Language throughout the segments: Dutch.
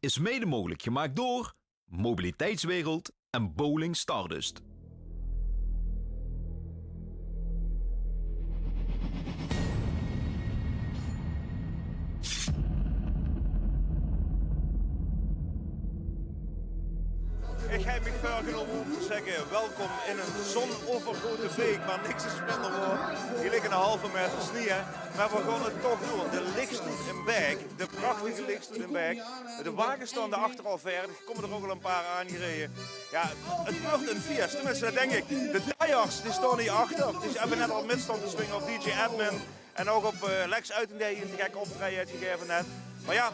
is mede mogelijk gemaakt door Mobiliteitswereld en Bowling Stardust. Ik heb me voorgenomen om te zeggen welkom in een zonovergoten beek, maar niks is minder hoor. Hier liggen een halve meter sneeuw, maar we gaan het toch doen. De lichtstoet in Beek, de prachtige lichtstoet in Beek. De wagens staan daarachter al verdig, er komen er ook al een paar aangereden. Ja, het wordt een feest, tenminste dat denk ik. De diehards die staan hier achter, die hebben net al midstand te swingen op DJ Admin. En ook op Lex Uitendij een te gekke optreden uitgegeven net. Maar ja,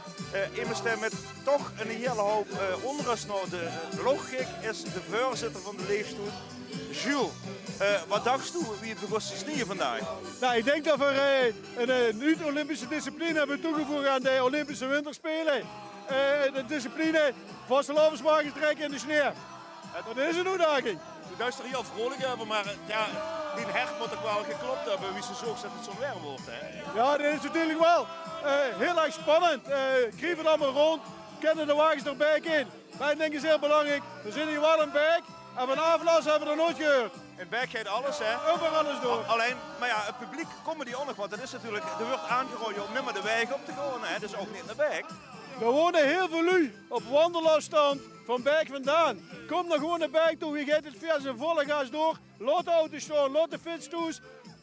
immers met toch een hele hoop onrust nou. De logic is de voorzitter van de leefstoet, Jules. Wat dacht u wie het begon te sneeuwen vandaag? Nou, ik denk dat we een niet-Olympische discipline hebben toegevoegd aan de Olympische Winterspelen. De discipline vastelavondswagens trekken in de sneeuw. Dat is een uitdaging. U duister hier al vrolijk over, maar ja, die hert moet ook wel geklopt hebben wie ze zorgt dat het zo'n weer wordt. Hè? Ja, dat is natuurlijk wel heel erg spannend. Krieven allemaal rond, kennen de wagens erbij in. Wij denken is heel belangrijk, we zitten hier wel in Beek en van aflas hebben we er nooit gehoord. In Beek gaat alles, hè? Over alles door. Alleen, maar ja, het publiek komt die ook nog, want dat is natuurlijk, er wordt aangerooid om niet meer de weg op te gaan, hè? Dus ook niet naar Beek. Er wonen heel veel lui op wandelafstand van Beek vandaan. Kom dan gewoon naar Beek toe, je gaat het vers en volle gas door. Laat de auto's staan, laat de fiets toe.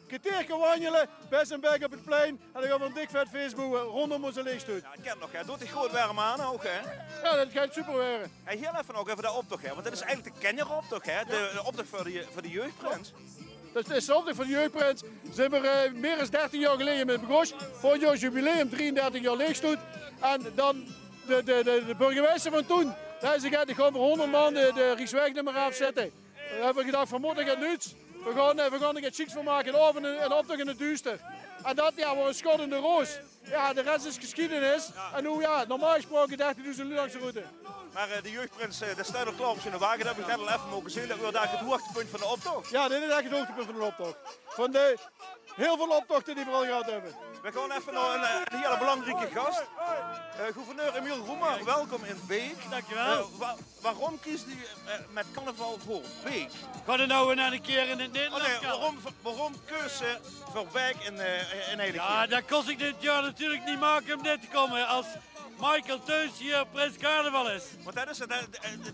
Keteerke wandelen, best een Beek op het plein. En dan gaan we een dik vet Facebook rondom onze leegstoet. Ja, ik ken het nog, hè? Doet die goed warm aan ook, hè? Ja, dat gaat super weer. En heel even ook even de optocht, hè? Want dat is eigenlijk de kenneroptocht, hè? De optocht voor de jeugdprins. Dat is de optocht van de jeugdprins. Zijn we meer dan 13 jaar geleden met begonnen. Volgend jaar is jubileum, 33 jaar leegstoet. En dan de burgemeester van toen. Daar zei ik gaan we 100 man de Riksweg niet meer afzetten. Dan hebben we gedacht, van moet ik het nuts. We gaan er iets chics van maken en optocht in het duister. En dat ja, wordt een schottende roos. Ja, de rest is geschiedenis. En hoe ja, normaal gesproken 30.000 langs de route. Maar de jeugdprins, daar staat ook klaar op zijn wagen. Dat heb ik net al even mogen zien. Dat wordt eigenlijk het hoogtepunt van de optocht. Ja, dit is eigenlijk het hoogtepunt van de optocht. Van de heel veel optochten die we al gehad hebben. We gaan even naar een hele belangrijke gast. Gouverneur Emiel Roemer, welkom in Beek. Dankjewel. Waarom kiest u met carnaval voor Beek? Ga er nou een keer in het Nederlands Waarom keuze voor Beek in hele Ja, dat kost ik dit jaar natuurlijk niet maken om dit te komen als Michael Teuns hier prins carnaval is. Want dat is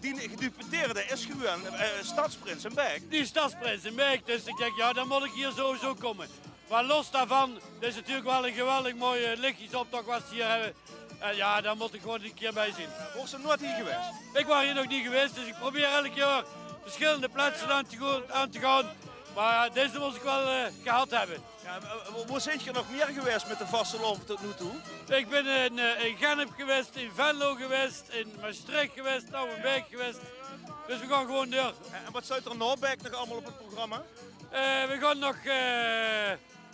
die gedupeteerde is gewoon stadsprins in Beek. Die stadsprins in Beek, dus ik denk ja, dan moet ik hier sowieso komen. Maar los daarvan, dit is natuurlijk wel een geweldig mooie lichtjesoptocht wat ze hier hebben. En ja, daar moet ik gewoon een keer bij zien. Was ze nooit hier geweest? Ik was hier nog niet geweest, dus ik probeer elk jaar verschillende plaatsen aan te gaan. Maar deze moet ik wel gehad hebben. Ja, waar zit je nog meer geweest met de vastelovend tot nu toe? Ik ben in Gennep geweest, in Venlo geweest, in Maastricht geweest, nou in Beek geweest. Dus we gaan gewoon door. En wat staat er nog Beek nog allemaal op het programma? We gaan nog...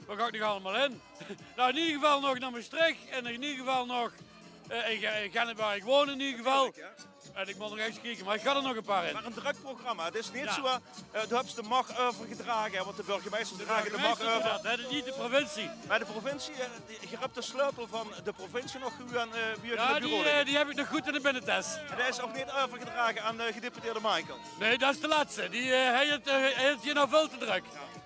waar ga ik nog allemaal in? Nou, in ieder geval nog naar Maastricht en in ieder geval nog in Gennep waar ik woon in ieder geval. En ik moet nog eens kijken, maar ik ga er nog een paar in. Maar een druk programma. Het is niet zo, de hebt de mag overgedragen, want de burgemeester dragen de mag over. Dat is niet de provincie. Maar de provincie, je hebt de sleutel van de provincie nog aan wie Ja, het bureau die heb ik nog goed in de binnentest. En dat is ook niet overgedragen aan de gedeputeerde Michael. Nee, dat is de laatste. Hij heeft hier nog veel te druk.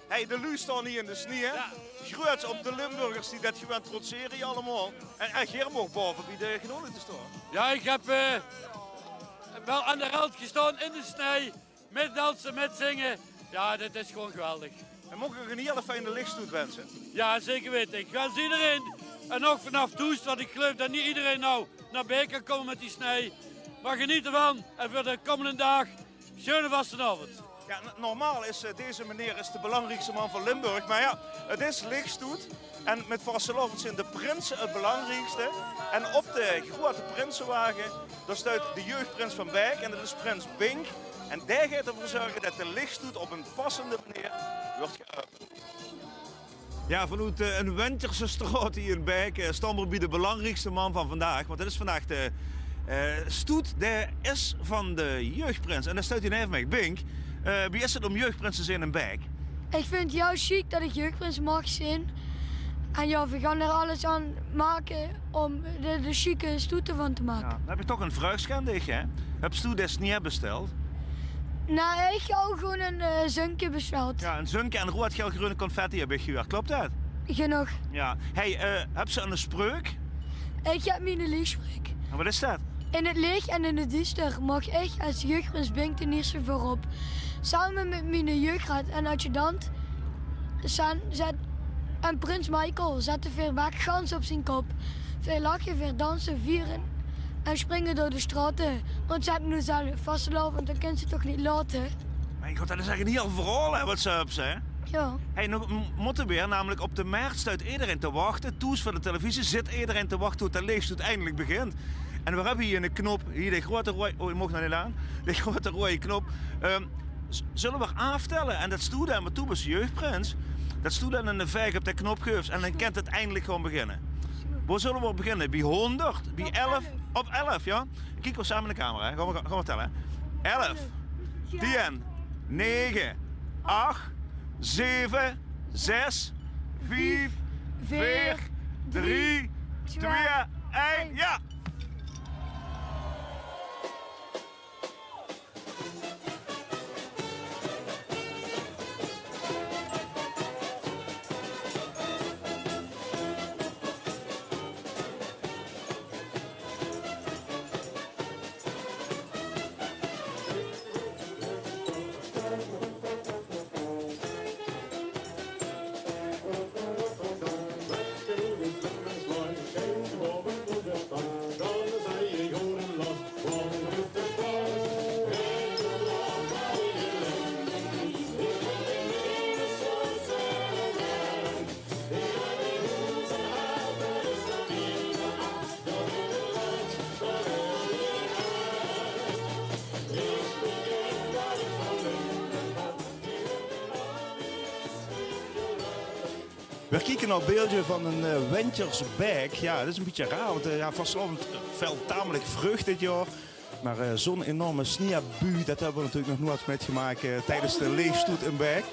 Hey, de lui staan hier in de sneeuw. Ja. Groot op de Limburgers die dat gewoon trotseren hier allemaal. En Germo boven bij de genodigden te staan. Ja, ik heb wel aan de rand gestaan in de snee. Met dansen, met zingen. Ja, dit is gewoon geweldig. En mogen we een hele fijne lichtstoet wensen. Ja, zeker weten. Ik wens iedereen. En nog vanaf Toest, want ik geloof dat niet iedereen nou naar Beek kan komen met die snee. Maar geniet ervan. En voor de komende dag, schöne vastenavond. Ja, normaal is deze meneer de belangrijkste man van Limburg. Maar ja, het is lichtstoet. En met vastelovend zijn de prinsen het belangrijkste. En op de grote prinsenwagen, daar staat de jeugdprins van Beek. En dat is prins Bink. En daar gaat ervoor zorgen dat de lichtstoet op een passende manier wordt geopend. Ja, vanuit een winterse straat hier in Beek staan we bij de belangrijkste man van vandaag. Want dat is vandaag de stoet, die is van de jeugdprins. En daar staat hij even mee, Bink. Wie is het om jeugdprins te zijn in Beek? Ik vind het juist chic dat ik jeugdprins mag zijn. En ja, we gaan er alles aan maken om de chique stoeten van te maken. Ja, dan heb je toch een vraag aan dich, hè? Heb je dat niet besteld? Nou, ik heb ook gewoon een zunkje besteld. Ja, een zunke en rood geel groene confetti heb ik gehoord. Klopt dat? Genoeg. Ja. Hey, heb ze een spreuk? Ik heb mijn leegspreek. En wat is dat? In het licht en in het duister mag ik als jeugdprins Bink ten eerste voorop. Samen met mijn jeugdraad en adjudant zet en prins Michael zette veel gans op zijn kop. Veel lachen, veel dansen, vieren en springen door de straten. Want ze hebben nu zelf vastgelopen, want dan kunnen ze toch niet laten. Mijn god, dat is eigenlijk niet al vooral hè, wat ze hebben, hè? Ja. Hey, nu moeten we weer, namelijk op de markt staat iedereen te wachten. Toes voor de televisie zit iedereen te wachten tot de leegstoet eindelijk begint. En we hebben hier een knop, hier de grote rode, oh je mag nog niet aan, de grote rode knop. Zullen we aftellen en dat stoel dan, maar toen was jeugdprins, dat stoel dan in de vijg op de knop geeft en dan kan het eindelijk gewoon beginnen. Waar zullen we beginnen? Bij 100, bij 11, op 11, ja? Kijk we samen in de camera, hè? Gaan we tellen. 11, 10, 9, 8, 7, 6, 5, 4, 3, 2, 1, ja! We kijken naar een beeldje van een Wintersberg. Ja, dat is een beetje raar, want ja, vastelavond veld tamelijk vrucht dit jaar. Maar zo'n enorme sneeuwbu, dat hebben we natuurlijk nog nooit metgemaakt tijdens de leegstoet in Berg.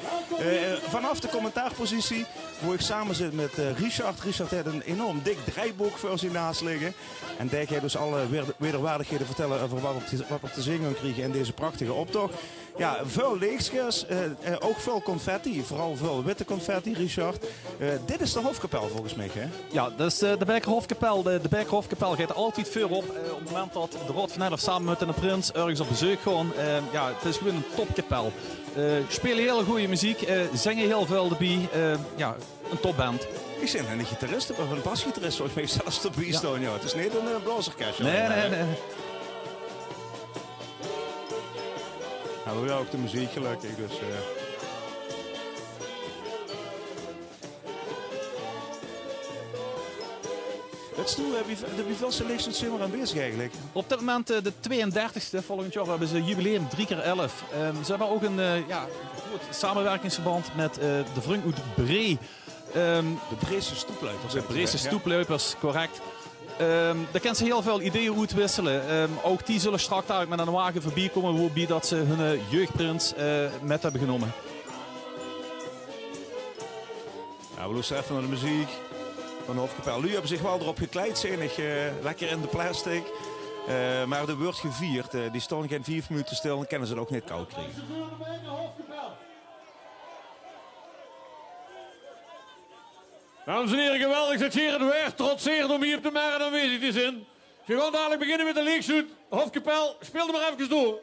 Vanaf de commentaarpositie, waar ik samen zit met Richard. Richard heeft een enorm dik draaiboek voor zich naast liggen. En daar ga je dus alle wederwaardigheden vertellen over wat we te zingen krijgen in deze prachtige optocht. Ja, veel leegschers, ook veel confetti, vooral veel witte confetti, Richard. Dit is de Hofkapel volgens mij, hè? Ja, dat is de Berkerhofkapel. De Berkerhofkapel gaat altijd veel op het moment dat de Rot van Elf samen met de prins ergens op bezoek gaan. Ja, het is gewoon een topkapel. Spelen hele goede muziek, zingen heel veel erbij. Ja, een topband. Ik ben een gitarist, of een basgitarist, volgens mij zelfs erbij staan. Ja. Het is niet een blazerkastje. Nee. Nou, we hebben ook de muziek gelukkig, dus... Het stoel, wie veel selecties zijn we aan bezig eigenlijk? Op dit moment de 32e. Volgend jaar hebben ze jubileum 3x11. Ze hebben ook een goed samenwerkingsverband met de Vrung uit Bree. De Breese stoepluipers. De Breese stoepluipers, correct. Daar kunnen ze heel veel ideeën uitwisselen. Ook die zullen straks daar met een wagen voorbij komen waarbij dat ze hun jeugdprins met hebben genomen. Ja, we luisteren even naar de muziek van de Hofkapel. Nu hebben zich wel erop gekleid, zenig lekker in de plastic. Maar er wordt gevierd. Die staan geen 5 minuten stil en kunnen ze het ook niet koud krijgen. Dames en heren, geweldig dat hier het weer trotseert om hier op de Maren aanwezig te zijn. We gaan dadelijk beginnen met de leegstoet. Hofkapel, speel er maar even door.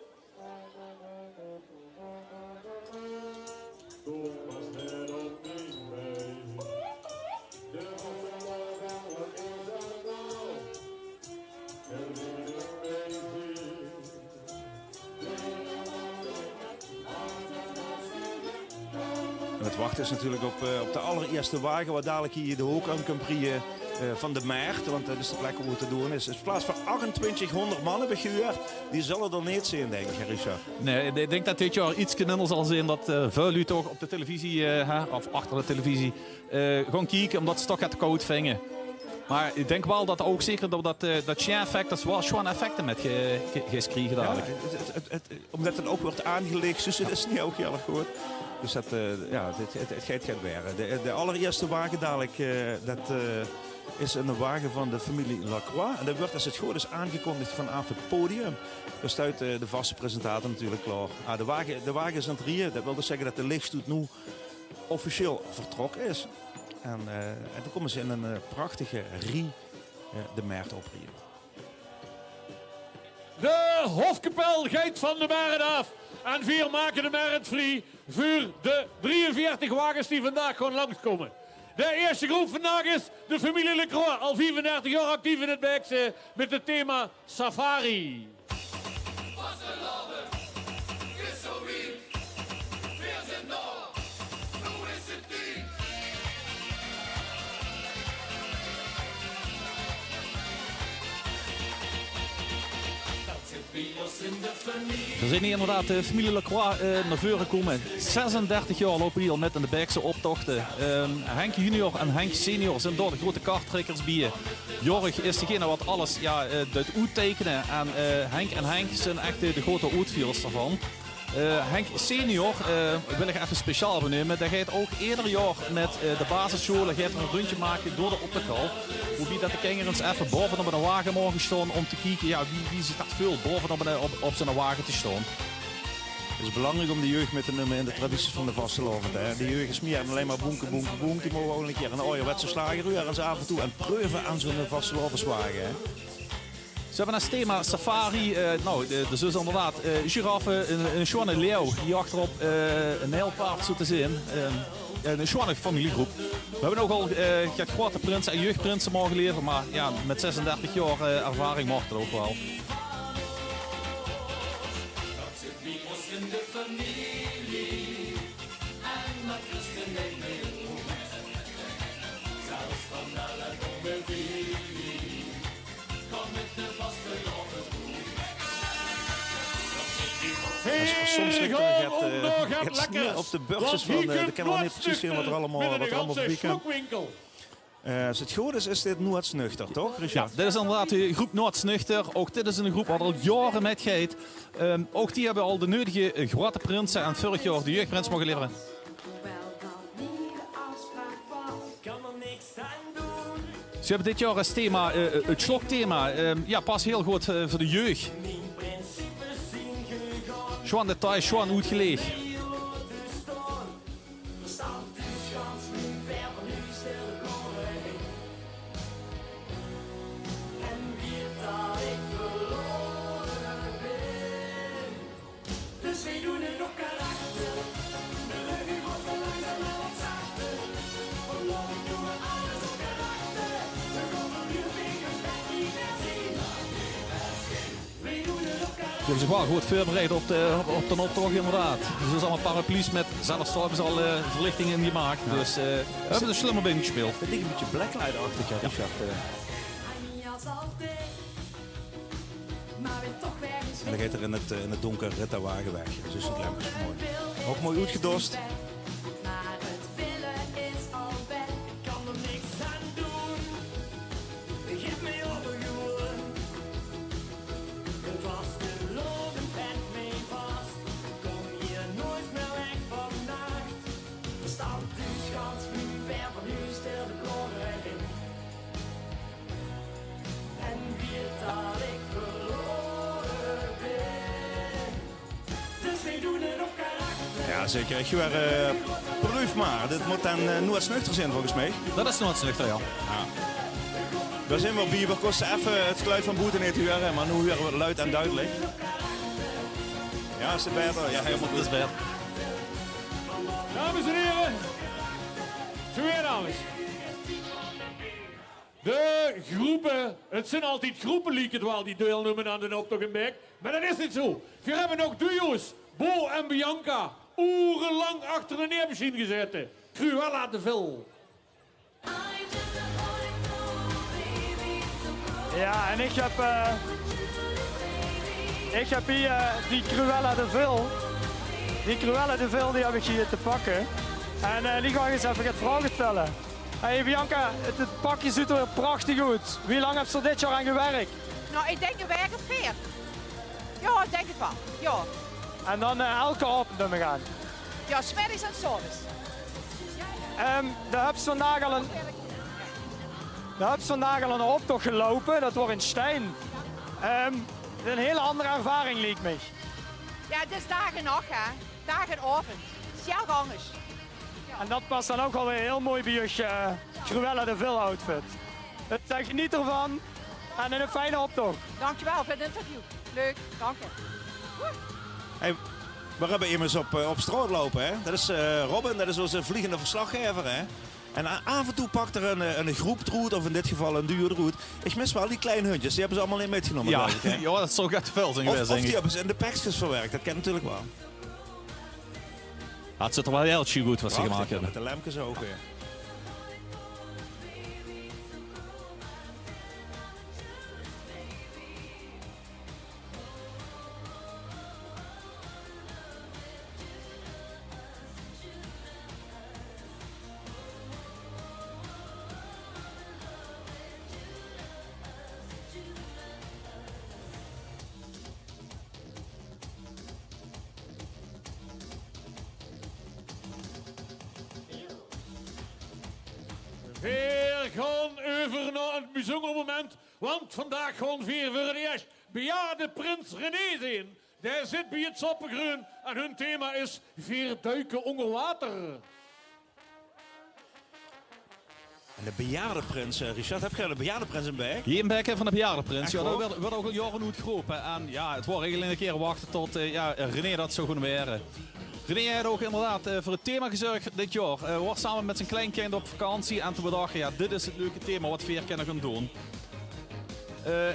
Het wachten is natuurlijk op de allereerste wagen waar dadelijk hier de hoek aan kan prieën van de Maart. Want dat is de plek waar het te doen is. In plaats van 2800 man heb ik gehoord. Die zullen er niet zijn, denk ik, Richard. Nee, ik denk dat dit jaar iets minder zal zijn dat veel u toch op de televisie, of achter de televisie, gaan kijken omdat ze toch het koud vingen. Maar ik denk wel dat ook zeker dat Sja-effect, dat is wel gewoon effecten met gaan krijgen dadelijk. Ja, omdat het ook wordt aangelegd, dus het is niet ook heel erg goed. Dus het gaat weer. De allereerste wagen dadelijk, dat is een wagen van de familie Lacroix. En dat wordt als het goed is aangekondigd vanaf het podium. Daar staat de vaste presentator natuurlijk klaar. De wagen is aan het rijden. Dat wil dus zeggen dat de lichtstoet nu officieel vertrokken is. En dan komen ze in een prachtige rie de Meert oprijden. De Hofkapel gaat van de Meert af. En 4 maken de Meert vrij voor de 43 wagens die vandaag gewoon langskomen. De eerste groep vandaag is de familie Lacroix. Al 35 jaar actief in het Beekse met het thema Safari. Er zijn hier inderdaad de familie Lacroix naar voren gekomen. 36 jaar lopen hier al met in de Beekse optochten. Henk junior en Henk senior zijn door de grote karttrekkers bij. Jorg is degene wat alles doet uittekenen. En Henk en Henk zijn echt de grote uitvoerders daarvan. Henk senior wil ik even speciaal benoemen. Dat gaat ook ieder jaar met de basisscholen gaat er een rondje maken door de optekal. Hoe dat de kinderen even boven op een wagen mogen staan om te kijken wie zich dat veel boven op zijn wagen te staan. Het is belangrijk om de jeugd mee te nemen in de tradities van de vastelovend. De jeugd is meer alleen maar boenke. Die mogen ook een keer een ouderwetse slager eens af en toe en proeven aan zo'n vastelovenswagen. Ze hebben als thema safari, dus inderdaad giraffen, een schone leeuw die achterop een heel paard zo te zien. Een schone familiegroep. We hebben ook al grote prinsen en jeugdprinsen mogen leveren, maar ja, met 36 jaar ervaring mag het ook wel. Soms gaat het op de beurs van de kennen we niet precies zien wat er allemaal voorbij komt. Als het goed is dit Noordsnuchter, toch, Richard? Ja, dit is inderdaad de groep Noordsnuchter. Ook dit is een groep waar al jaren met gaat. Ook die hebben al de nodige grote prinsen en vorig jaar de jeugdprins mogen leveren. Ze hebben dit jaar als thema, het slokthema, pas heel goed voor de jeugd. Gewoon details, gewoon uitgelegd. Ze hebben zich wel goed voorbereid op de optocht inderdaad. Dus er zijn allemaal paraplu's met, zelfs hebben ze al verlichtingen in gemaakt. Ja. Dus we hebben een slimmer been gespeeld. Ik denk een beetje blacklight-achtig, ja, Richard. En dan gaat er in het donker ritterwagen weg. Dus het lamp is mooi. Ook mooi uitgedost. Ja, zeker. Ik ga proef maar. Dit moet dan Noordsnuchter zijn volgens mij. Dat is Noordsnuchter, ja. We zijn wel bij. We kosten even het geluid van Boete niet horen, maar nu horen we luid en duidelijk. Ja, is het beter? Ja, helemaal goed. Dat is beter. Dames en heren, twee dames. De groepen, het zijn altijd groepen lieken terwijl die deelnemen aan de optocht in Beek. Maar dat is niet zo. We hebben nog duo's, Bo en Bianca, urenlang achter de neermachine gezeten. Cruella de Vil. Ja, en ik heb hier die Cruella de Vil. Die Cruella de Vil die heb ik hier te pakken. En die ga ik eens even het vragen stellen. Hey Bianca, het pakje ziet er prachtig uit. Wie lang heb je er dit jaar aan gewerkt? Nou, ik denk een week of 4. Ja, ik denk het wel. Ja. En dan elke avond nummer gaan? Ja, 's middags en 's avonds. De hebben vandaag al een optocht gelopen, dat wordt in Stein. Een hele andere ervaring leek me. Ja, het is dag en nacht, hè. Dag en avond. Zeer anders. En dat past dan ook alweer heel mooi bij je Cruella de Vil outfit. Dus geniet ervan en een fijne optocht. Dankjewel voor het interview. Leuk, dank je. Hey, we hebben immers op straat lopen, hè? Dat is Robin, dat is onze vliegende verslaggever, hè? En af en toe pakt er een groep troet, of in dit geval een duo troet. Ik mis wel die kleine hondjes, die hebben ze allemaal niet meegenomen. Ja, geloof ik, hè? ja, dat zou echt veel zijn geweest, Of denk die ik. hebben ze in de pakjes verwerkt, dat kan natuurlijk wel. Ja, het zit er wel heel goed wat ze gemaakt Prachtig, hebben. met de lampjes ook weer. We gaan over naar een bijzonder moment, want vandaag gaan we voor het eerst bejaarde prins René zien. Daar zit bij het Sappengroen en hun thema is 4 duiken onder water. En de bejaardenprins, Richard, heb jij de bejaardenprins in Berg? Hier in Bekken van de bejaardenprins. Echt Ja, dat waar? werd ook al jaren nooit geroepen. En ja, het wordt eigenlijk een keer wachten tot René dat zou gaan weren. René had ook inderdaad voor het thema gezorgd dit jaar. We was samen met zijn kleinkind op vakantie en toen we dachten, ja, dit is het leuke thema wat we kunnen gaan doen.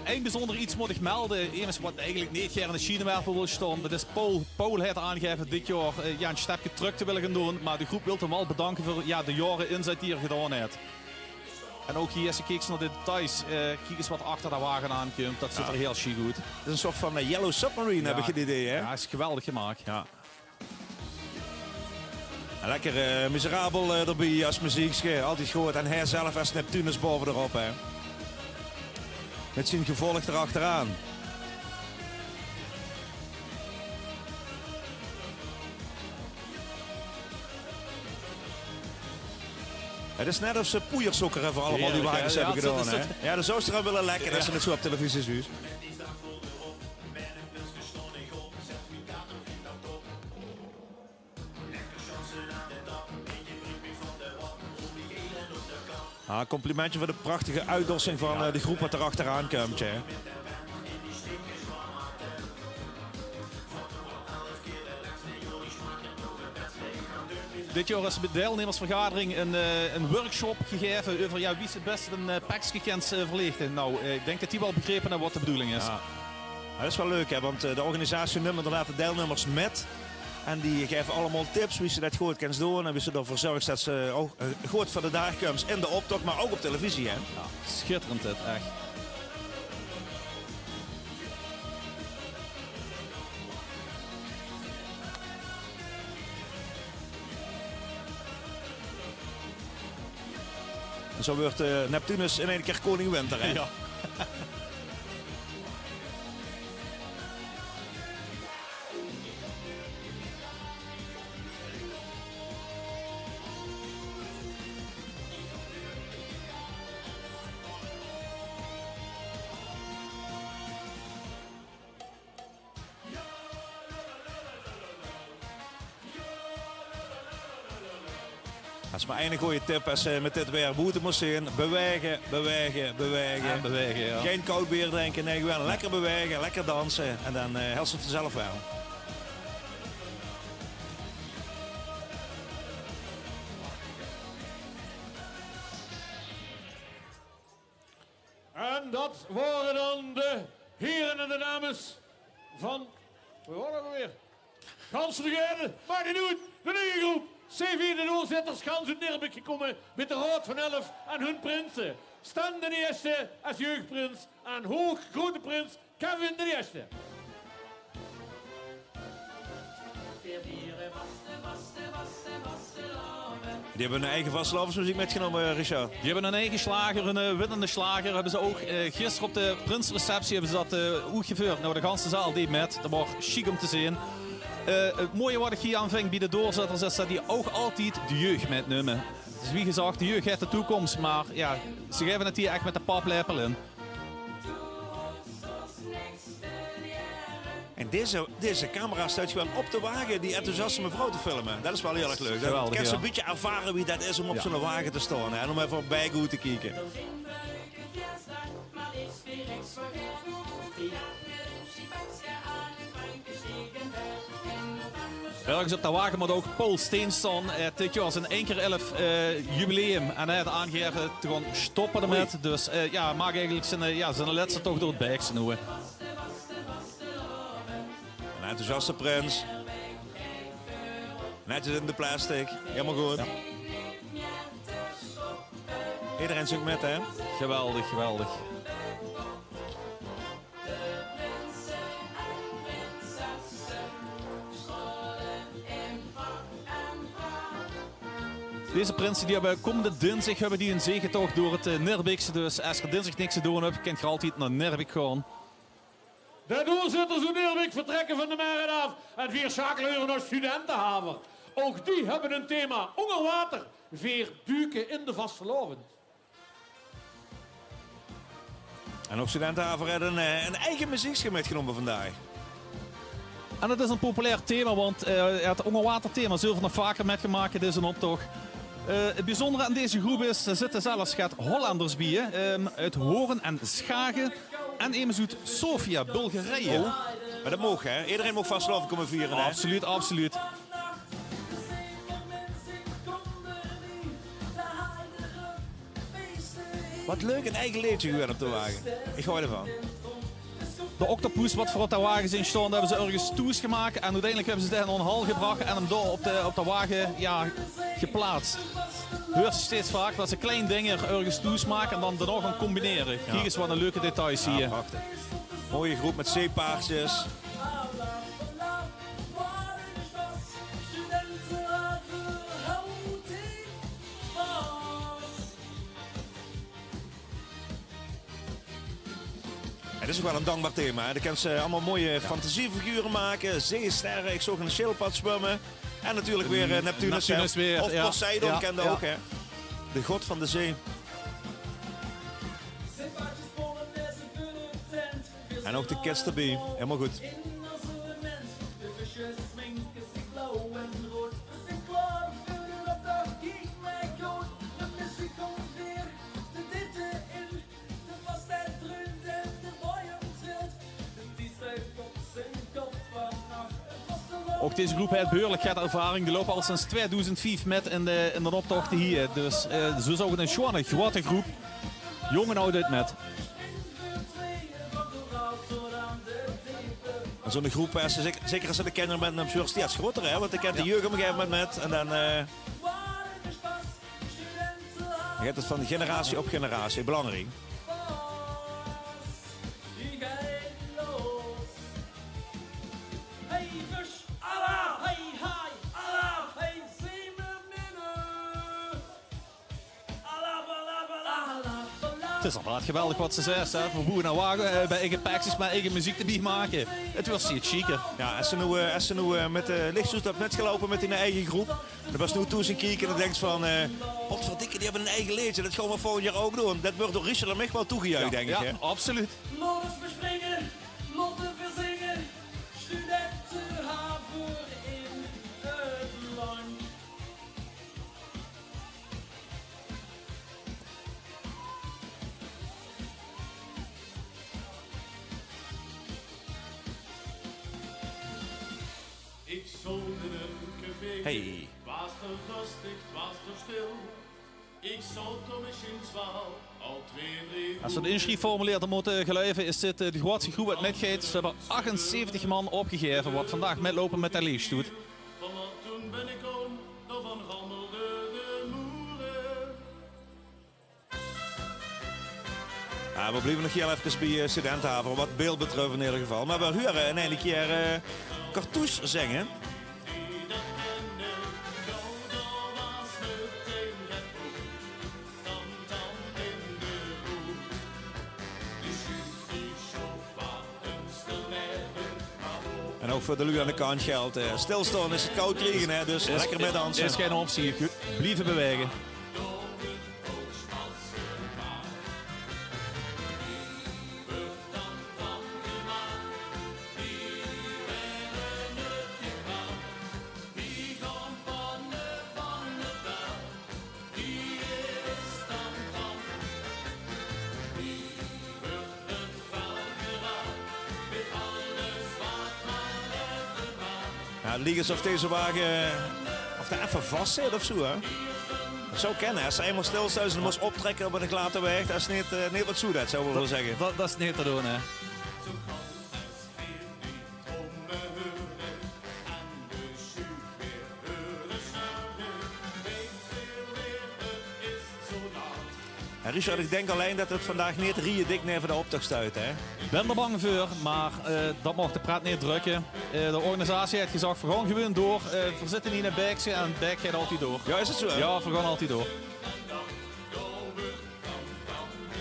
Eén bijzonder iets moet ik melden. Eén is wat eigenlijk niet jaar in de Chinewerper wil staan. Dat is Paul. Paul heeft aangegeven dit jaar een stapje terug te willen gaan doen. Maar de groep wil hem wel bedanken voor de jaren inzet die hij gedaan heeft. En ook hier, als je kijkt naar de details, kijk eens wat achter de wagen aankomt. Dat zit er heel chic goed. Het is een soort van Yellow Submarine, heb ik het idee, hè? Ja, is geweldig gemaakt. Ja. En lekker miserabel erbij als muziekje, altijd gehoord. En hij zelf als Neptunus boven erop, hè. Met zijn gevolg erachteraan. Het is net of ze poeiersokker hebben allemaal die Heerlijk, wagens hè? hebben Ja, gedaan, het hè. Ja, de zou ze er willen lekker als ze het zo op televisie zien. Complimentje voor de prachtige uitdossing van de groep wat er achteraan komt. Hè. Dit jaar is bij de deelnemersvergadering een workshop gegeven over wie het beste een pakje kent verlichten. Nou, ik denk dat die wel begrepen hebben wat de bedoeling is. Ja. Dat is wel leuk, hè, want de organisatie neemt inderdaad de deelnemers met. En die geven allemaal tips wie ze dat goed kunnen doen. En wie ze ervoor zorgen dat ze ook goed voor de dagkomst in de optocht, maar ook op televisie. Hè. Ja, schitterend dit, echt. En zo wordt Neptunus in één keer koning winter. Hè. Ja. Dat is maar één goede tip als je met dit weer buiten moet zien. Bewegen, bewegen, bewegen. En bewegen, ja. Geen koud bier drinken, nee, gewoon lekker bewegen, lekker dansen. En dan helpt ze vanzelf wel. En dat waren dan de heren en de dames van... We horen we weer. Gansvergeten, maakt niet uit. De nieuwe groep. CV de doorzitters gaan ze neer gekomen met de Raad van 11 en hun prinsen. Stan de eerste als jeugdprins en hoog grote prins Kevin de eerste. Der Biere vaste, vaste, vaste, vaste lave. Die hebben een eigen vastelavondsmuziek metgenomen, Richard. Die hebben een eigen slager, een winnende slager. Hebben ze ook gisteren op de Prinsreceptie hebben ze dat ook geveurd. Nou, de ganse zaal deed met. Dat was chic om te zien. Het mooie wat ik hier aanving bij de doorzetters is dat die ook altijd de jeugd metnemen. Dus wie gezegd, de jeugd heeft de toekomst, maar ja, ze geven het hier echt met de paplepel in. En deze camera staat gewoon op de wagen die enthousiaste mevrouw te filmen. Dat is wel heel erg leuk. Geweldig, Ik kan ze ja. een beetje ervaren wie dat is om op zo'n wagen te staan. En om even op bijgoed te kijken. Ergens op de wagen moet ook Paul Steenston. Dit jaar was een 1 keer 11 jubileum. En hij had aangegeven te gaan stoppen ermee. Dus ja, maak eigenlijk zijn laatste toch door het berg snoeien. Een enthousiaste prins. Netjes in de plastic. Helemaal goed. Ja. Iedereen zingt met, hè? Geweldig, geweldig. Deze prinsen die hebben komende dinsdag hebben die een zegetocht door het Nerbikse. Dus als je dinsdag niks te doen hebt, kan je altijd naar Nerbik gaan. De doorzitters van Neerbik vertrekken van de Meren af en 4 schakelen naar Studentenhaven. Ook die hebben een thema onder water. 4 buiken in de vastelavond. En ook Studentenhaven hebben een eigen muziekje metgenomen vandaag. En het is een populair thema, want het onderwaterthema zullen we nog vaker metgemaakt. Dit is een optocht. Het bijzondere aan deze groep is, er zitten zelfs Hollanders bij, uit Hoorn en Schagen en evenzoet Sofia, Bulgarije. Oh, maar dat mag, hè? Iedereen mag vastelavond komen vieren, hè? Absoluut, absoluut. Wat leuk, een eigen liedje gewoon op de wagen. Ik hou ervan. De octopus wat voor op de wagen zijn staan, hebben ze ergens toes gemaakt. En uiteindelijk hebben ze het in een hal gebracht en hem door op de wagen geplaatst. Hoort steeds vaak dat ze klein dingen ergens toes maken en dan er nog gaan combineren. Kijk eens wat een leuke details zie je. Prachtig. Mooie groep met zeepaarsjes. Het is ook wel een dankbaar thema. Hè. Dan kan ze allemaal mooie fantasiefiguren maken. Zeesterren, ik zag een schildpad zwemmen. En natuurlijk weer Neptunus. Neptunus weer, of ja. Poseidon Ja, kende ja. ook. Hè. De god van de zee. En ook de kids erbij. Helemaal goed. Ook deze groep heeft behoorlijk gaat ervaring. Die lopen al sinds 2005 met in de optochten hier. Dus zo is ook een schone grote groep. Jong en oud uit met. En zo'n groep, zeker als ze de kinderen met hem steeds groter, hè? Want dan kent de jeugd op een gegeven moment met. En dan gaat het van generatie op generatie. Belangrijk. Het is inderdaad geweldig wat ze zegt. Hè. We boeren naar wagen bij eigen pakjes met eigen muziek te maken. Het was steeds chiquer. Ja, als ze nu met de lichtzoet op net gelopen met hun eigen groep. Dan was nu toe zien kijken en dan denkt van, potverdikke, die hebben een eigen liedje. Dat gaan we volgend jaar ook doen. Dat wordt door Richard en wel toegejuicht, denk ik. Ja, Hè? absoluut. Laat ons bespringen, laten we zingen. Studentenhaven in het land. Ik zolde een café. Hey. Was er rustig, was er stil. Ik zat om misschien zwaal, al 2-3 Als we de inschrijfformulier moeten geluiden, is dit de grootste groep uit Metgeet. Ze hebben 78 man opgegeven wat vandaag metlopen met de lees doet. Vanaf toen ben ik om, daarvan rammelde de moeren. Ja, we blijven nog heel even bij Studentenhaven, wat beeld betreft in ieder geval. Maar we horen een ene keer Cartouche zingen. En ook voor de lui aan de kant geldt. Stilstaan is het koud kriegen, hè, dus lekker mee dansen. Is geen optie. Blijven bewegen. Ja, het liegen of deze wagen of daar even vast zit of zo, hè. Dat zou kennen. Als ze eenmaal stilstaan, ze moest optrekken op een glate weg. Dat is niet wat zo dat zou ik wel zeggen. Dat is niet te doen, hè. En Richard, ik denk alleen dat het vandaag niet rieën dik neer voor de optocht stuit, hè. Ik ben er bang voor, maar dat mag de pret niet drukken. De organisatie heeft gezegd, we gaan gewoon door. We zitten niet in een Beekse en Beek gaat altijd door. Ja, is het zo? Hè? Ja, we gaan altijd door.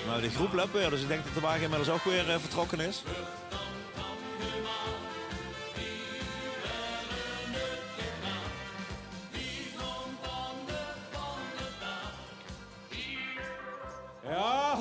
Nou, de groep loopt weer, dus ik denk dat de wagen inmiddels ook weer vertrokken is. Ja,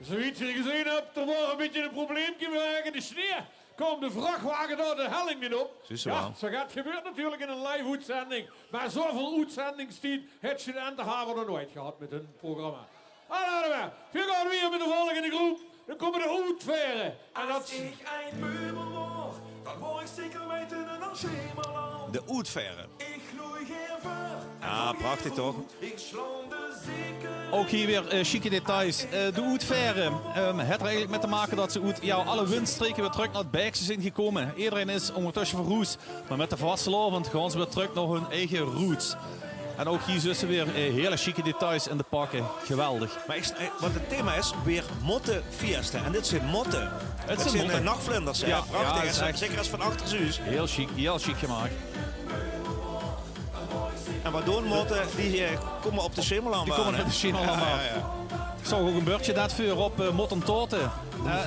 zoiets je gezien hebt, er wordt een beetje een probleempje vanwege de sneeuw. Komt de vrachtwagen door de helling niet op. Ja, zo gaat het gebeurt natuurlijk in een live uitzending. Maar zoveel uitzendingstijd heeft je de Enterhaven nog nooit gehad met hun programma. Laten we gaan weer met de volgende groep. Dan komen de Oetveren. En dat... ik een meubel word, dan word ik zeker weten een schemerland. De Oetveren. Ik gloei geen ver. Ja, prachtig toch? Ik slaan de zeker. Ook hier weer chique details. De Oetveren. Het er eigenlijk met te maken dat ze uit alle windstreken weer terug naar het Beekse zijn gekomen. Iedereen is ondertussen verroest. Maar met de vastelavond gaan ze weer terug naar hun eigen roots. En ook hier zussen weer hele chique details in de pakken. Geweldig. Maar want het thema is weer mottenfiesta. En dit zijn motten. Het zijn motten. nachtvlinders. Ja, prachtig. ja, echt... Zeker als van achter zuus. Heel chic gemaakt. En waardoor motten die komen op de Schemerland. Die komen op de Schemerland af. Ik zag ook een beurtje dat vuur op mottentoten.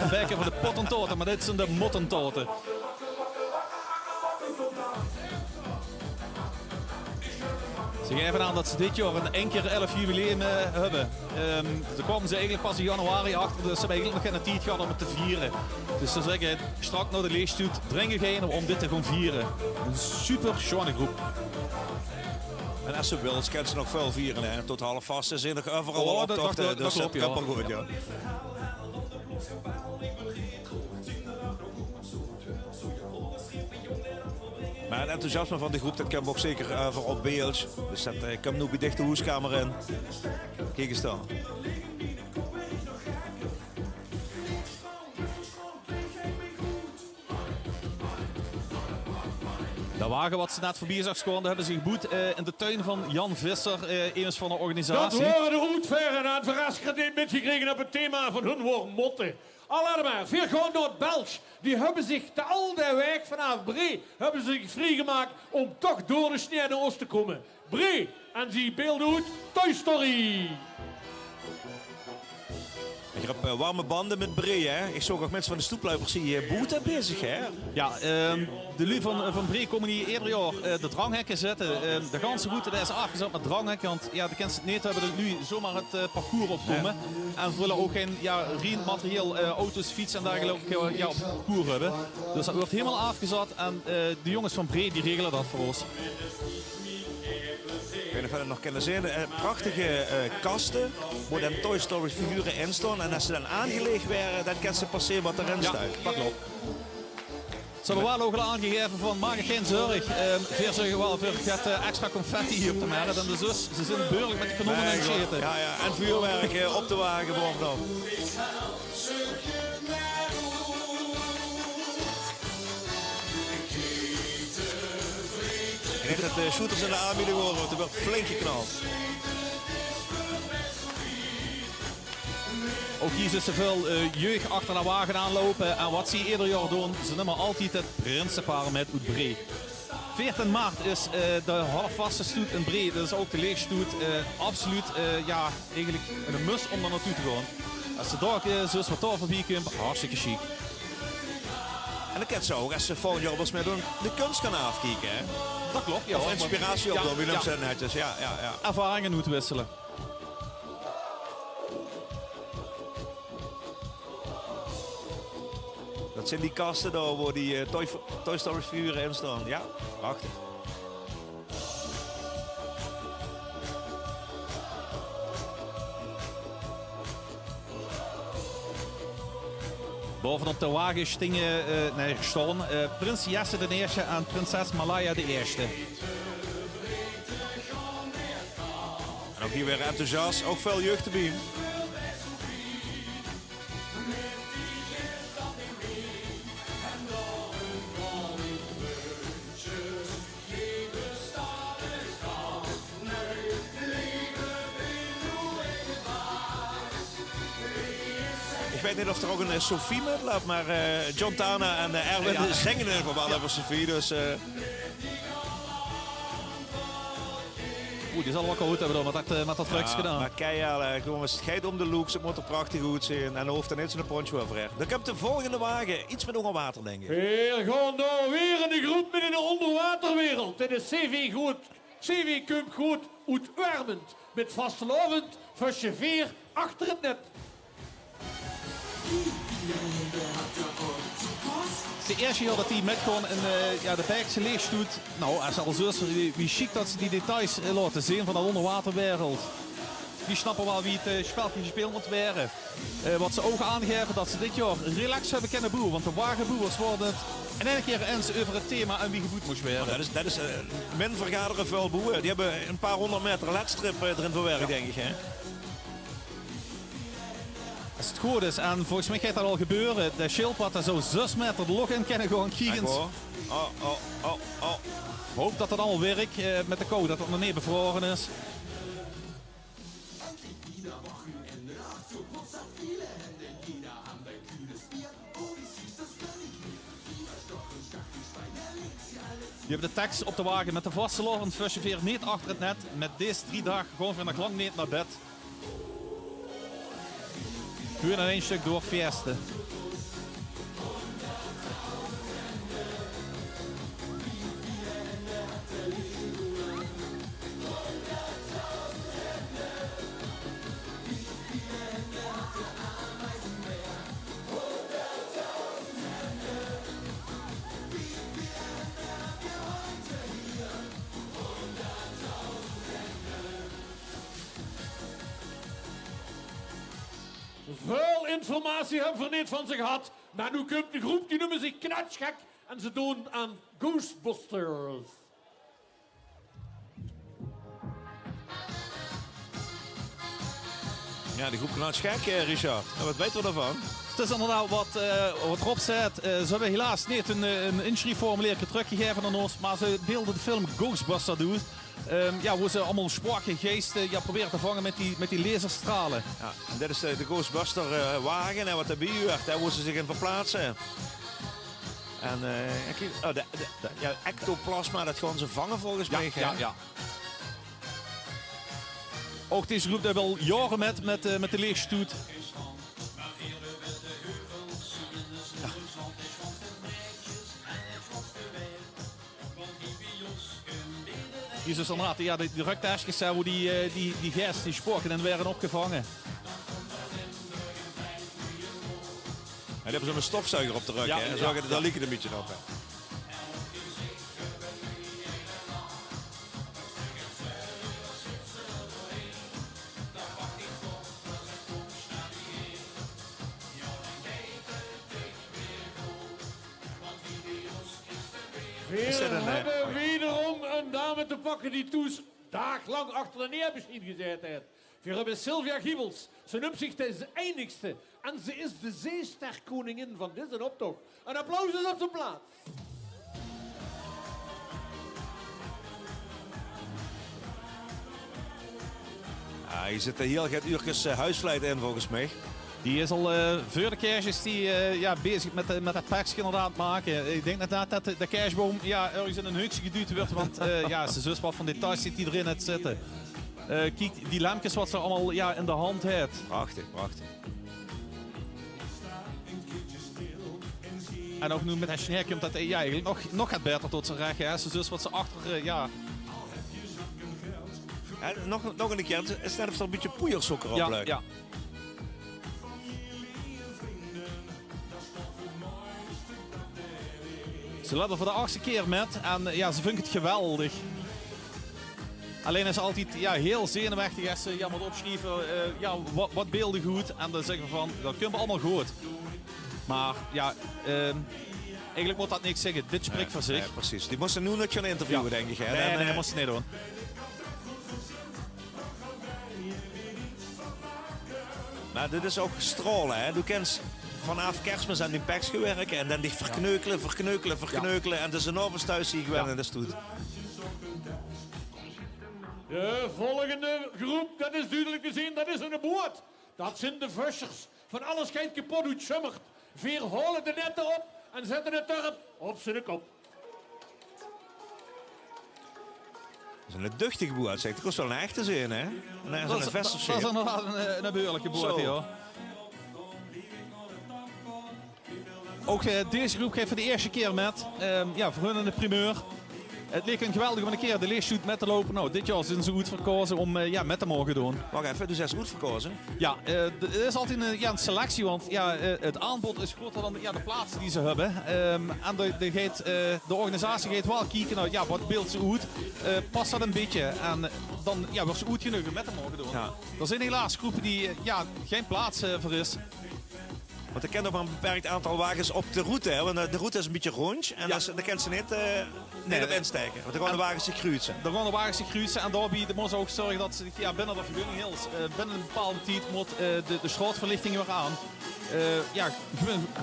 Een beker voor de pottentoten, maar dit zijn de mottentoten. Ze geven aan dat ze dit jaar een 1 keer 11 jubileum hebben. Daar kwamen ze eigenlijk pas in januari achter, dus ze hebben eigenlijk nog geen tijd gehad om het te vieren. Dus ze zeggen, strak naar de leegstoet, dringen gaan om dit te gaan vieren. Een super schone groep. En als ze wil, kan ze nog veel vieren. Hè. Tot half vast is ze nog overal op optocht. Dus dat klopt, ja. Goed, ja. Maar het enthousiasme van de groep, dat kan we ook zeker voor op beeld. Dus dat komt nu bij dichte hoeskamer in. Kijk eens dan. De wagen wat ze net voorbij zag scoren, hebben ze geboet in de tuin van Jan Visser, een van de organisatie. Dat waren de Oetveren aan het verraskrediet metgekregen op het thema van hun woord motten. Allemaal, veel gewoon naar het Belg. Die hebben zich de al die weg vanaf Bree hebben ze zich vrijgemaakt om toch door de sneeuw naar ons te komen. Bree, en die beelden uit Toy Story. Ik heb warme banden met Bree, hè. Ik zag ook mensen van de stoepluipers die boete bezig, hè. Ja, de lui van Bree komen hier ieder jaar de dranghekken zetten. De ganse route is afgezet met dranghekken, want ja, de mensen het niet hebben dat nu zomaar het parcours opkomen. Ja. En we willen ook geen rienmaterieel, auto's, fietsen en dergelijke op het parcours hebben. Dus dat wordt helemaal afgezet en de jongens van Bree die regelen dat voor ons. Ik weet niet of we dat nog kunnen zien. Prachtige kasten waar dan Toy Story figuren in staan. En als ze dan aangelegd werden, dan kan ze passeren wat erin staat. Dat klopt. Ze hebben wel ook al aangegeven van maak je geen zorg. Veer zeggen wel, veer gaat extra confetti hier op de merk. En dus ze zijn beurlijk met de kanonnen en scheten. Ja, ja, en vuurwerk op de wagen bovenop. Ik denk dat de shooters in de aanbieding worden, want er wordt flink geknald. Ook hier zit zoveel jeugd achter de wagen aanlopen. En wat ze ieder jaar doen, ze nemen altijd het Prinsenpaar met uit Bree. 14 maart is de halfvaste stoet in Bree. Dat is ook de leegstoet. Absoluut, ja, eigenlijk een must om daar naartoe te gaan. Als de dag is, dus wat daar voorbij komt, hartstikke chic. En dan kan ze ook als ze volgend jaar eens met de kunst gaan afkijken. Hè? Dat klopt, ja. Of inspiratie op, wie noemt ze netjes. Ja. Ervaringen moeten wisselen. Dat zijn die kasten daar waar die Toy Story figuren in staan. Ja, prachtig. Bovenop de wagen staan prins Jesse de eerste en prinses Malaya de eerste. En ook hier weer enthousiast, ook veel jeugd erbij. Ik weet niet of er ook een Sophie met laat, maar John Tana en Erwin zingen in ieder geval over Sophie. Dus, die zal wel goed hebben met dat trucks gedaan. Maar keihard, jongens, het gaat om de looks, het moet er prachtig goed zijn. En dan hoeft er niet zo'n poncho over recht. Dan komt de volgende wagen, iets met nog water, denk ik. We gaan daar weer in de groep met in de onderwaterwereld. Dit is CV Kump Goed uitwermend. Met vastelovend voor chauffeur achter het net. Het is de eerste jaar dat hij met gewoon de Bergse leeg doet. Nou, als al zo is, wie chic dat ze die details laten zien van de onderwaterwereld. Die snappen wel wie het spelje gespeeld moet worden. Wat ze ook aangeven dat ze dit jaar relax hebben kunnen boeren. Want de wagenboers worden het in één keer eens over het thema en wie geboet moest werden. Dat is min vergaderen veel boeren. Die hebben een paar 100 meter ledstrip erin verwerkt, denk ik. Hè? Als het goed is, en volgens mij gaat dat al gebeuren, de schildpad zo 6 meter de log in kunnen gewoon kiekend. Hoop dat het allemaal werkt met de kou, dat het nog niet bevroren is. Je hebt de tekst op de wagen met de vaste lovend voor chauffeur niet achter het net. Met deze 3 dagen gewoon weer nog lang niet naar bed. Gewoon in één stuk door Fieste. Veel informatie hebben we niet van ze gehad. Maar nu komt de groep, die noemen zich Knatschgek. En ze doen aan Ghostbusters. Ja, die groep Knatschgek, Richard. Wat weten we daarvan? Het is inderdaad wat Rob zegt. Ze hebben helaas niet een inschrijfformulier teruggegeven aan ons. Maar ze beelden de film Ghostbusters doen. Hoe ze allemaal spraken geesten proberen te vangen met die laserstralen. Ja, en dit is de Ghostbuster wagen en wat erbij hoort. Daar moeten ze zich in verplaatsen. En ectoplasma, dat gaan ze vangen volgens mij. Ja. Ook deze groep daar wel jaren met de leegstoet. Die is dus inderdaad, de ruktasjes zijn hoe die gerst, die spoken en werden opgevangen. En die hebben zo'n stofzuiger op de rug, hè? En daar lieken een beetje op. Hè? We hebben wederom een dame te pakken die toes daglang achter de neermachine gezeten heeft. We hebben Sylvia Giebels. Ze noemt zich de enigste. En ze is de zeesterkoningin van deze optocht. Een applaus is op zijn plaats. Ja, je zit er heel gaat uurtjes huisvlijt in volgens mij. Die is al voor de kerstjes bezig met dat pakje inderdaad maken. Ik denk inderdaad dat de kerstboom ergens in een hutje geduwd wordt. Want ze zus wat van details zit die erin het zitten. Kijk, die lampjes wat ze allemaal in de hand heeft. Prachtig. En ook nu met Hesjener komt dat ja, eigenlijk nog gaat beter tot zijn recht. Ja. Dus wat ze achter, ja. En nog een keer, het is net of er een beetje poeiersuiker op Ja, lijkt. ja. Ze laten voor de 8e keer met en ja, ze vinden het geweldig. Alleen is ze altijd ja, heel zenuwachtig als ze moet opschrijven ja, wat beelden goed. En dan zeggen we van, dat kunnen we allemaal goed. Maar ja, eigenlijk moet dat niks zeggen. Dit spreekt voor zich. Ja, precies. Die moesten nu nog gaan interviewen, denk ik. Hè? Nee, dat moest ze niet doen. Maar dit is ook stralen, hè. Du kent vanaf Kerstmis aan die packs gewerkt en dan die verkneukelen. En dat is een enorme thuis die ik wel in de stoet. De volgende groep, dat is duidelijk te zien, dat is een boot. Dat zijn de vissers. Van alles gaat kapot uit schummert. 4 halen de netten op en zetten het turp op zijn kop. Dat is een duchtige boot, zeg. Dat kost wel een echte zin, hè? Dat is inderdaad een behoorlijke boot, ja. Ook deze groep geeft voor de eerste keer met. Ja, voor hun de primeur. Het leek een geweldig om een keer de leershoot met te lopen. Nou, dit jaar zijn ze goed verkozen om ja, met te mogen doen. Wacht even, dus hij is goed verkozen? Ja, het is altijd een selectie, want ja, het aanbod is groter dan ja, de plaatsen die ze hebben. En de organisatie gaat wel kijken naar ja, wat beeld ze uit. Past dat een beetje? En dan ja, wordt ze goed genoeg met te mogen doen. Ja. Er zijn helaas groepen die ja, geen plaats voor is. Want er kan nog maar een beperkt aantal wagens op de route, hè? Want de route is een beetje rond en Ja. daar kan ze niet op insteken. Want dan gaan de wagens zich kruisen. Dan gaan de wagens zich kruisen en daarbij moeten ze ook zorgen dat ze ja, binnen de vergunning binnen een bepaalde tijd moet de schrootverlichting weer aan. Ja,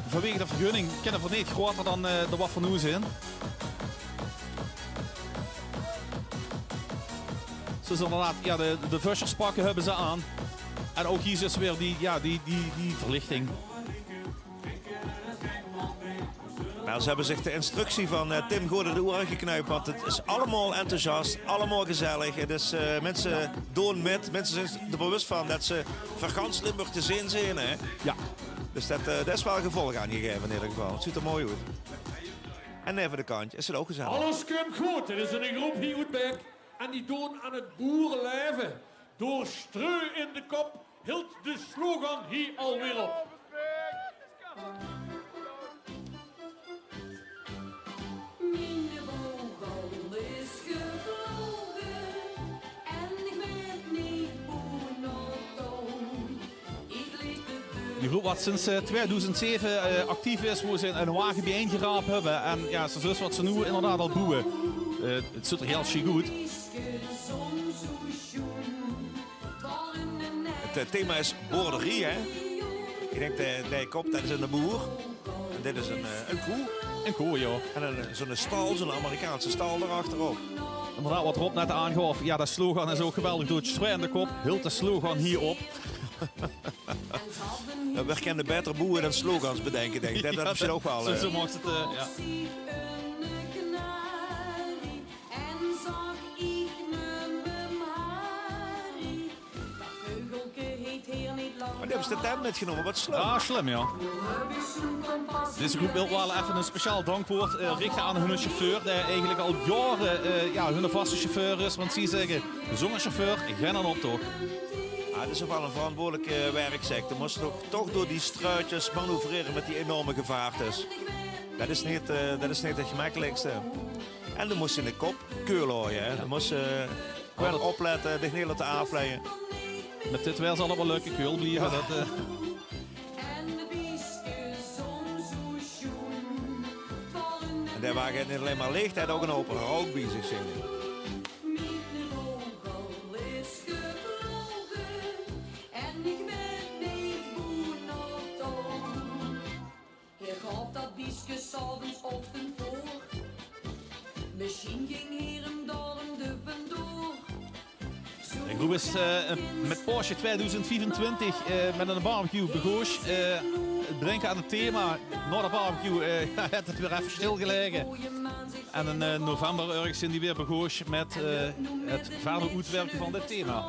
vanwege de vergunning kennen we niet groter dan de wat van nu zijn. Dus inderdaad, ja, de visserspakken hebben ze aan. En ook hier is weer die verlichting. Nou, ze hebben zich de instructie van Tim Goorden de oren geknoopt, want het is allemaal enthousiast, allemaal gezellig. Het is, mensen doen met, mensen zijn er bewust van dat ze vergans Limburg te zien zijn. Hè? Ja. Dus dat is wel gevolg aangegeven in ieder geval. Het ziet er mooi uit. En even de kant, is het ook gezellig. Alles komt goed. Er is een groep hier uit Beek en die doen aan het boerenleven. Door streu in de kop hield de slogan hier alweer op. Die groep wat sinds 2007 actief is, waar ze een wagen bijeengeraapt hebben. En ja, zo is wat ze nu inderdaad al boeien. Het zit er heel chic goed. Het thema is boerderie, hè? Ik denk dat je kop, dat is een boer. En dit is een koe. Een koe, ja. En zo'n stal, zo'n Amerikaanse stal erachterop. Inderdaad, wat Rob net aangaf, ja, dat slogan is ook geweldig door het strui in de kop. Hield de slogan hierop. We kennen beter boeren dan slogans bedenken, denk ik. Dat heb je ook wel. Zo mag het, ja. Maar die hebben ze de tijd metgenomen, wat slim. Ah, slim, ja. Deze groep wil wel even een speciaal dankwoord richten aan hun chauffeur. Die eigenlijk al jaren ja, hun vaste chauffeur is. Want ze zeggen, zonder chauffeur, ik ga dan op toch. Ah, het is ook wel een verantwoordelijke werksector. Je moest toch door die struitjes manoeuvreren met die enorme gevaartes. Dat is niet het gemakkelijkste. En dan moest je in de kop keurlooien. Hè. Dan moest je wel opletten, de hele te aanvleien. Met dit weer zal het wel leuke keul blijven. Ja. Dat, En daar waar je niet alleen maar leeg, had ook een open rook bij zich zitten. Misschien ging hier een dorm de vandoor. de groep is met Porsche 2024 met een barbecue begoos. Het bedenken aan het thema, na de barbecue heeft het weer even stilgelegen. En in november ergens zijn die weer begoos met het verder uitwerken van dit thema.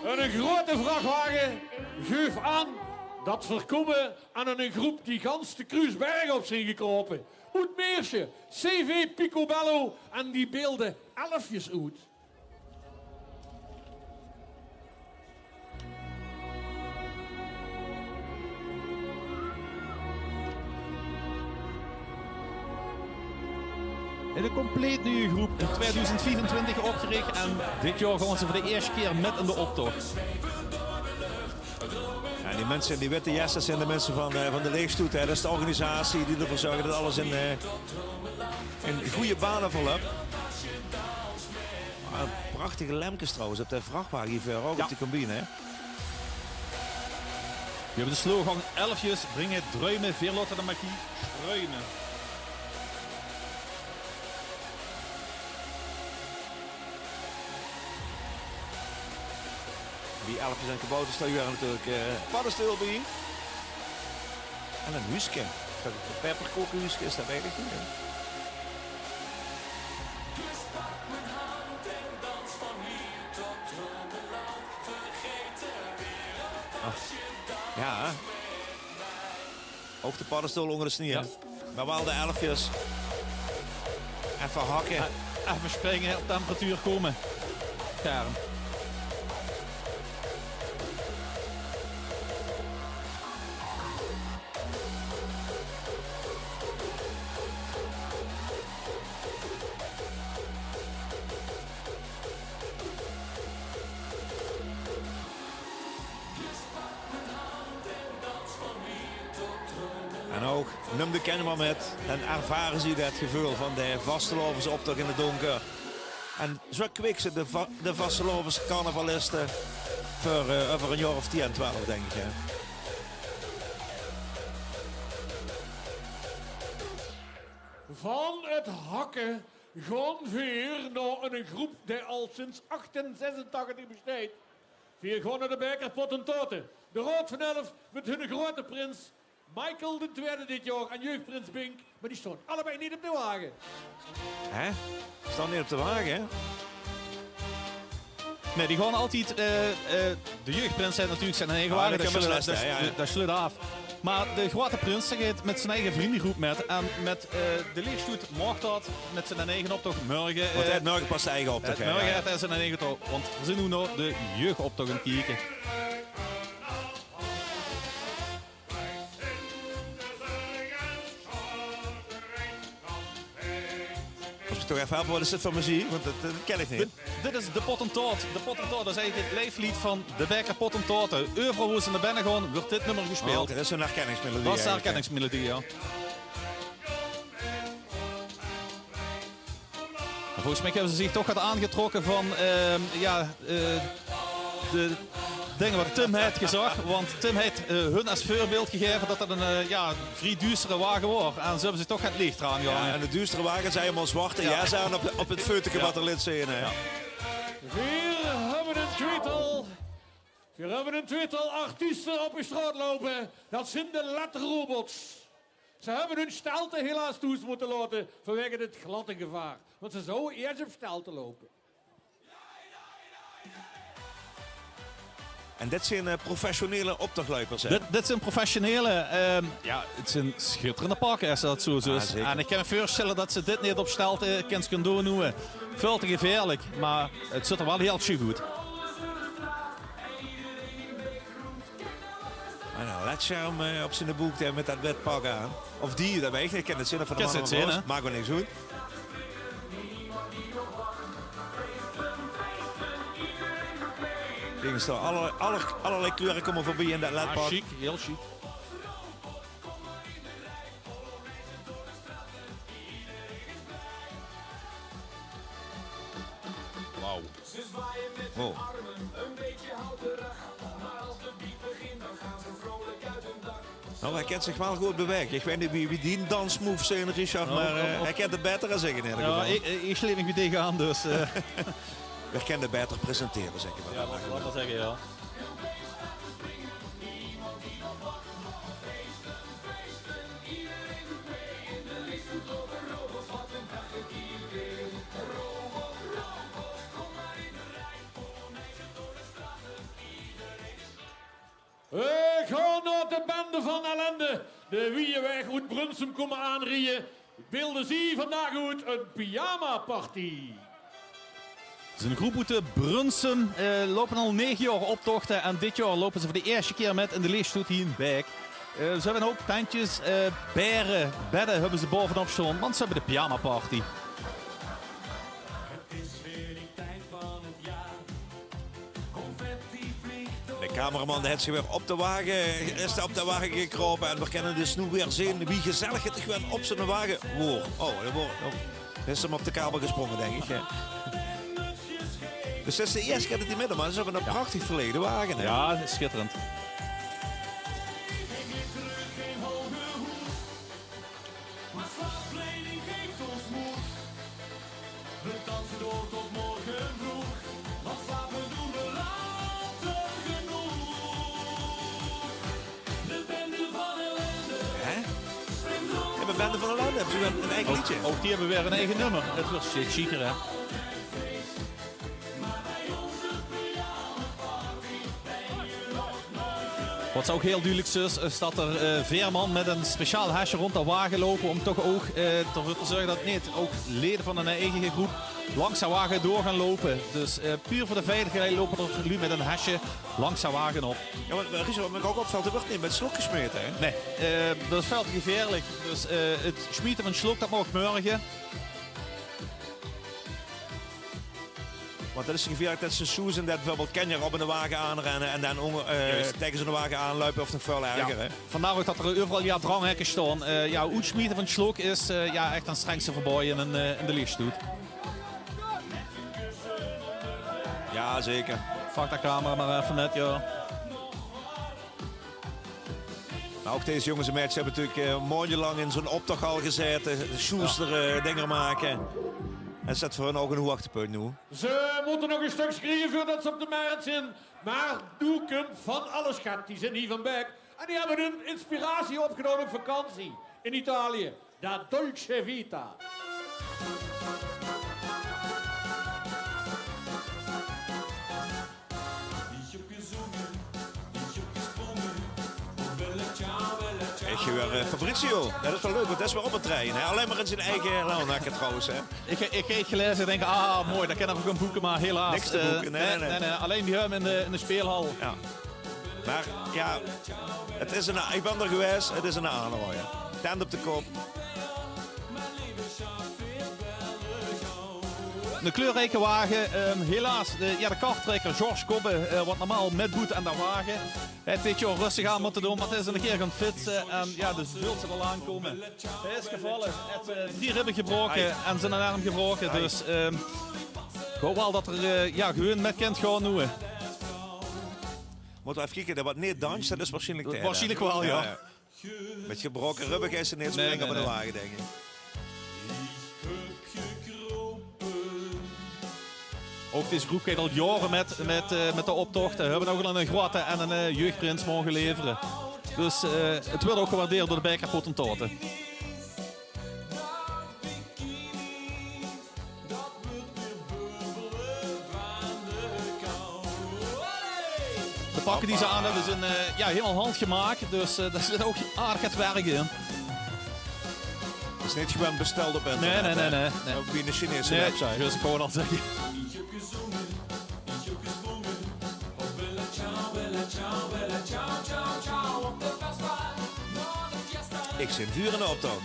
Een grote vrachtwagen geef aan dat voorkomen aan een groep die gans de Kruisberg op zijn gekropen. Oet Meersje, CV Picobello en die beelden 11 uit. In een compleet nieuwe groep in 2024 opgericht en dit jaar gaan ze voor de eerste keer met in de optocht. Ja, die mensen in die witte jassen zijn de mensen van de leegstoet. Hè. Dat is de organisatie die ervoor zorgt dat alles in goede banen verloopt. Prachtige lemkes trouwens op de vrachtwagen hier ver ook op die combine. Hè. We hebben de slogan 11 brengen druimen, veerlotten de magie, struinen. Die 11 en kabouters staan hier natuurlijk paddenstoel bij. En een huisje. Een peperkokenhuisje is dat eigenlijk niet. Hè? Ja. Ook de paddenstoel onder de sneeuw. Ja. Maar wel de 11's. Even hakken. Even springen, op temperatuur komen. Karen. En ook neem de kenner maar met en ervaren ze dat gevoel van de vastelovers optocht in het donker. En zo kwik ze de vastelovers carnavalisten voor over een jaar of 10, 12 denk ik. Hè. Van het hakken gaan weer naar een groep die al sinds 1886 bestaat. We gaan naar de Beker Pottentoten. De Rood van 11 met hun grote prins Michael II dit jaar en jeugdprins Bink. Maar die staan allebei niet op de wagen. Hè? Staan niet op de wagen, hè? Nee, die gaan altijd... de jeugdprins zijn natuurlijk zijn eigen wagen. Dat sluit af. Maar de grote prins gaat met zijn eigen vriendengroep met. En met de leegstoet mag dat met zijn eigen optocht morgen. Want hij heeft morgen pas zijn eigen optocht. Morgen heeft hij zijn eigen optocht. Want we zijn nu nog de jeugdoptocht aan het kijken. Toch even helpen, wat is dit voor muziek? Want dat ken ik niet. Dit is de Pottentoot. De Pottentoot, dat is eigenlijk het lijflied van de Beker Pottentoten. Overal hoe ze naar binnen gaan, wordt dit nummer gespeeld. Okay, dat is een herkenningsmelodie. Dat is een herkenningsmelodie, ja. Volgens mij hebben ze zich toch wat aangetrokken van de dingen wat Tim heeft gezegd. Want Tim heeft hun als voorbeeld gegeven dat het een vrij duistere wagen was. En ze hebben zich toch het licht eraan gehangen. Ja, en de duistere wagen zijn helemaal zwart. En jij zijn op het feutje wat er lid zijn. Ja. We hebben een tweetal artiesten op de straat lopen. Dat zijn de letterrobots. Ze hebben hun stelte helaas toe moeten laten vanwege het gladde gevaar. Want ze zouden eerst op stelte lopen. En dit zijn professionele optochtluipers, hè? Dit zijn professionele, het zijn schitterende pakken als dat zo is. En ik kan me voorstellen dat ze dit niet op stelte kunnen doen. Veel te gevaarlijk, maar het zit er wel heel goed. En een ledscherm op zijn boek met dat wit pak aan. Of die, dat weet ik niet. Ik ken het zin van de man of de maakt wel niks goed. Allerlei kleuren komen voorbij in dat ledpak. Chic, heel chic. Wauw. Oh. Nou, hij kent zich wel goed bewegen. Ik weet niet wie die dansmove zijn, Richard, maar hij kent het beter dan ik in ieder geval. Ja, ik sleep me tegenaan, dus... We kunnen het beter presenteren, zeg je wel. Ja, laat maar zeggen, ja. van ellende. De Wiejenweg uit Brunsum komen aanrieën. Beelden zie vandaag uit een pyjama party. Het is een groep uit Brunsum, lopen al 9 jaar optochten en dit jaar lopen ze voor de eerste keer met in de leegstoet hier in Beek. Ze hebben een hoop tentjes, beren, bedden hebben ze bovenop staan, want ze hebben de pyjama party. De cameraman heeft zich weer op de wagen, is op de wagen gekropen en we kunnen dus nu weer zien wie gezellig het gewoon op zijn wagen wordt. Dan is hem op de kabel gesprongen, denk ik. Dus dat is de eerste keer dat die midden, maar ze hebben een prachtig verleden wagen. Hè? Ja, dat is schitterend. De Bende van Ellende hebben ze een eigen liedje. Ook die hebben weer een eigen nummer. Het was chiquer, hè? Wat ook heel duidelijk is dat er veerman met een speciaal hesje rond de wagen lopen om toch ook ervoor te zorgen dat niet ook leden van een eigen groep langs de wagen door gaan lopen. Dus puur voor de veiligheid lopen er nu met een hesje langs de wagen op. Ja, maar Richard, wat me ook opvalt, er wordt niet met slok gesmeten, hè? Nee, dat is veel te gevaarlijk. Dus het smieten van slok, dat mag morgen. Want dat is gevaarlijk dat ze Susan dat bijvoorbeeld Kenya op in de wagen aanrennen en dan tegen ze de wagen aanluipen of nog veel erger. Ja. Hè? Vandaar ook dat er overal dranghekken staan. Uitsmieten van slok is echt een strengste verboden in de leegstoet. Ja, zeker. Pak de camera maar even net, ja. Maar ook deze jongens en meisjes hebben natuurlijk maandenlang in zo'n optocht al gezeten. Schuster dingen maken. En zet voor hun ook een hoogtepunt nu. Ze moeten nog een stuk schreeuwen voordat ze op de markt zijn. Maar Doeken van alles gaat, die zijn hier van Beek. En die hebben hun inspiratie opgenomen op vakantie in Italië. Da Dolce Vita. Ik ga weer Fabrizio. Dat is wel leuk, want dat is weer op het trein. Hè? Alleen maar in zijn eigen lauwnakken trouwens. Hè? Ik kreeg gelezen en denk, mooi, dat kennen we gaan boeken, maar helaas. Niks te boeken, nee. Alleen die hem in de speelhal. Ja. Maar ja, ik ben er geweest, het is een aanrooien. Tent op de kop. De kleurrijke wagen, helaas, de karttrekker George Kobbe, wat normaal met boet aan de wagen. Hij heeft dit jaar rustig aan moeten doen, maar het is een keer gaan fietsen en ja, dus zult ze er aan komen. Hij is gevallen, hij heeft 3 ribben gebroken en zijn arm gebroken, dus ik hoop wel dat er gewoon met kind gaan doen. Moeten we even kijken, dat wat niet dans, dat is waarschijnlijk de Waarschijnlijk wel, ja. Met gebroken ribben is er niet springen op de wagen, denk ik. Ook deze groep gaat al jaren met de optochten. We hebben ook al een grote en een jeugdprins mogen leveren. Dus het wordt ook gewaardeerd door de Beker potentaten. De pakken die ze aan hebben zijn helemaal handgemaakt. Dus daar zit ook aardig het werk in. Het is niet gewoon besteld op internet. Nee. Ook via de Chinese Nee, website. dat is gewoon al zeggen. Ik zit vuur in de optocht.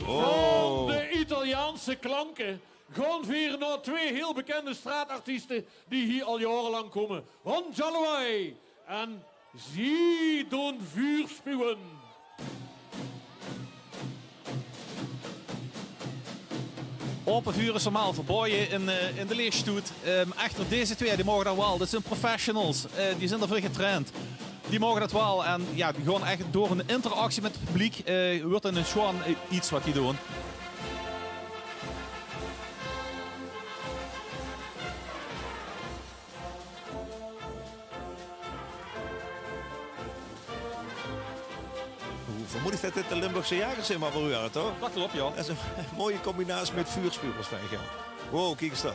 Van de Italiaanse klanken gaan vieren naar 2 heel bekende straatartiesten die hier al jarenlang komen. Ron Jalloway en Zie doen vuur spuwen. Open vuur is normaal verboden in de leegstoet. Echter, deze 2 die mogen dat wel. Dat zijn professionals. Die zijn ervoor getraind. Die mogen dat wel. En ja, die gewoon echt door een interactie met het publiek wordt het gewoon iets wat die doen. Vermoed ik dat dit de Limburgse jagers zijn, maar voor toch? Dat klopt, ja. Dat is een mooie combinatie met vuurspuwers, denk ik. Wow, kijk eens dan.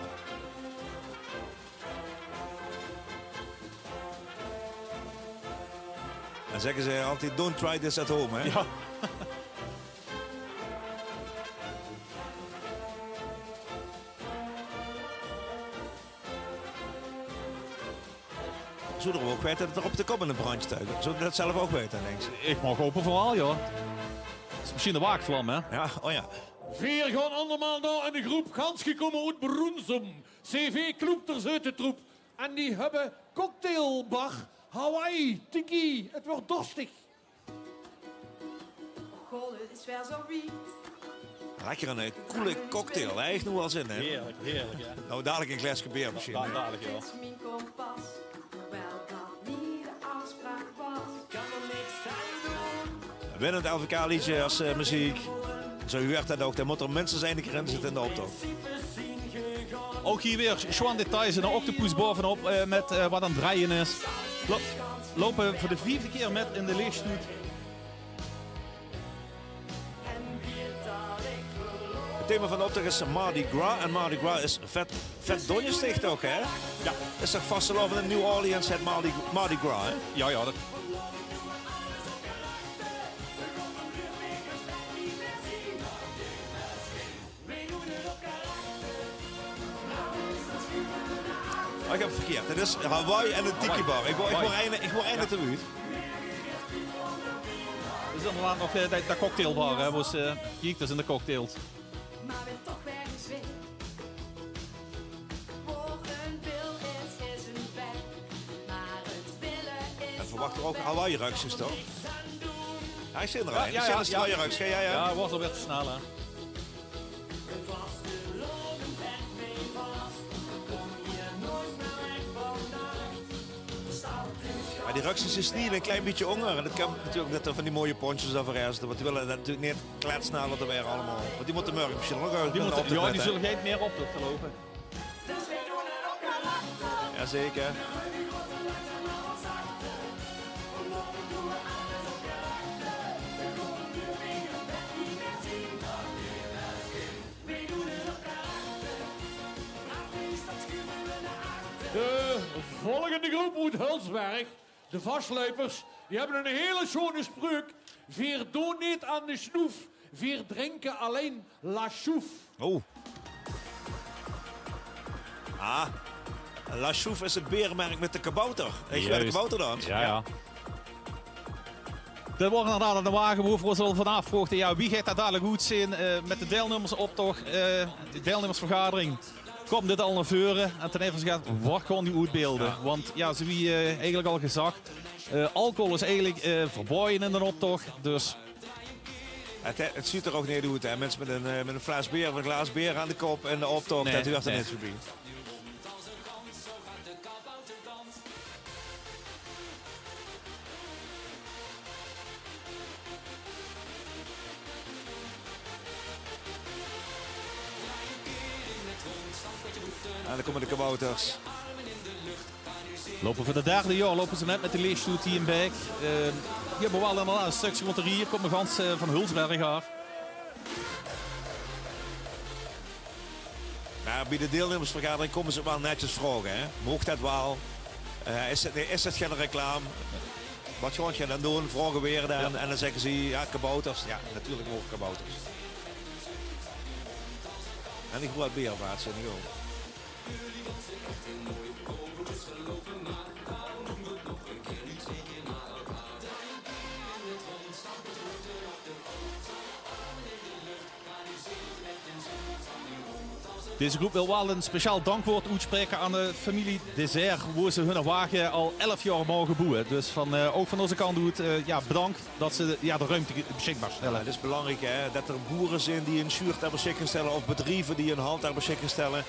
Dan zeggen ze altijd, don't try this at home, hè? Ja. Zullen we ook weten dat het er op de kop in een brandje tuigen? Zullen we dat zelf ook weten, denk ik? Ik mag open vooral, ja. Dat is misschien de waakvlam, hè? Ja, oh ja. Vier gaan andermaal daar in de groep gans gekomen uit Broensum. CV kloepters uit de troep. En die hebben cocktailbar, Hawaii, tiki. Het wordt dorstig. Goh, het is wel zo wiet. Lekker een coole cocktail, hè? Echt nog wel zin, hè? Heerlijk, heerlijk, ja. Nou, dadelijk een glas gebeer misschien. hè? Dadelijk, ja. Het is mijn kompas, hoewel dat niet de afspraak was. Kan er niks aan doen. Winnend LVK-liedje als muziek. Zo u hoort dat ook. Er moeten mensen zijn die erin zitten in de optocht. Ook hier weer Schwan Details en een octopus bovenop met wat aan het draaien is. Lopen voor de 4e keer met in de leegstoet. Het thema van de optocht is Mardi Gras. En Mardi Gras is vet donjerstig toch, hè? Ja. Is toch vastelovend in New Orleans het Mardi Gras, hè? Ja, ja. Dat... Oh, ik heb het verkeerd. Het is Hawaii en een tiki bar. Ik word eindelijk te buurt. Er is inderdaad nog dat cocktailbar, hè. Was kiekers in de cocktails. Maar ben toch weer eens weg. Voor een wil is een weg. Maar het willen is. En verwachten we ook Hawaii-ruiksjes, toch? Ja, ik zit er al in. Ja, Ik zit Hawaii-ruiks. Ja. Ja, wordt alweer te snel, hè. Maar die ruiksjes is niet een klein beetje honger. En dat kan natuurlijk net van die mooie ponchos overrijden. Want die willen dat natuurlijk niet kletsnel dat weer allemaal. Want die moeten morgen misschien nog uit. Die zullen geen meer op te lopen. Jazeker. De volgende groep uit Hulsberg, de vastluipers, die hebben een hele schone spreuk. Vier doen niet aan de snoef, vier drinken alleen la chouf. Oh. Ah. La Chouf is het berenmerk met de kabouter. Weet je waar de kabouter dan? Ja. Dat wordt inderdaad een wagen waarover we zullen vanaf vroegen. Ja, wie gaat dat dadelijk goed zien met de deelnemersoptocht, de deelnemersvergadering. Komt dit al naar voren en ten eerste gaat wat gewoon die uitbeelden. Ja. Want ja, zoals eigenlijk al gezegd, alcohol is eigenlijk verboden in de optocht. Dus... Het ziet er ook niet uit, hè? Mensen met een fles bier of een glas bier aan de kop en de optocht, dat hoort er niet voorbij. En dan komen de kabouters. Lopen voor de 3e jaar, lopen ze net met de leegstoet hier in Beek. Hier hebben we wel inderdaad een stukje rond de rier, komt nog gans van Hulsberg af. Nou, bij de deelnemersvergadering komen ze wel netjes vragen. Hè? Mocht dat wel? Is het geen reclame? Wat ga je dan doen? Vragen weer dan. Ja. En dan zeggen ze, ja, kabouters. Ja, natuurlijk mogen kabouters. En ik wil het beervaart zijn, ik ook. Deze groep wil wel een speciaal dankwoord uitspreken aan de familie Dessert, waar ze hun wagen al 11 jaar mogen boeien. Dus ook van onze kant doet bedankt dat ze de ruimte beschikbaar stellen. Ja, het is belangrijk, hè, dat er boeren zijn die een schuur ter beschikking stellen of bedrijven die een hand ter beschikking stellen.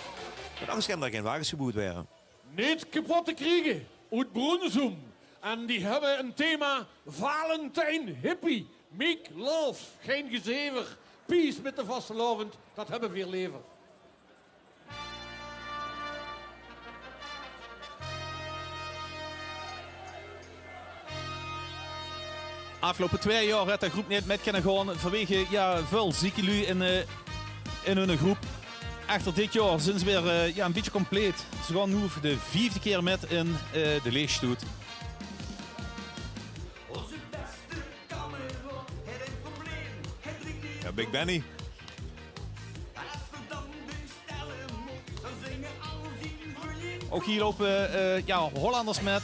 Want anders kan er geen wagens geboet werden. Niet kapot te krijgen uit Broensum. En die hebben een thema Valentijn Hippie. Make love, geen gezever. Peace met de vastelovend, dat hebben we weer leven. Afgelopen 2 jaar heeft de groep niet met kunnen gaan vanwege veel zieke lui in hun groep. Echter dit jaar zijn ze weer een beetje compleet. Ze gaan nu voor de 4e keer met in de leegstoet. Ja, Big Benny. Ook hier lopen Hollanders met.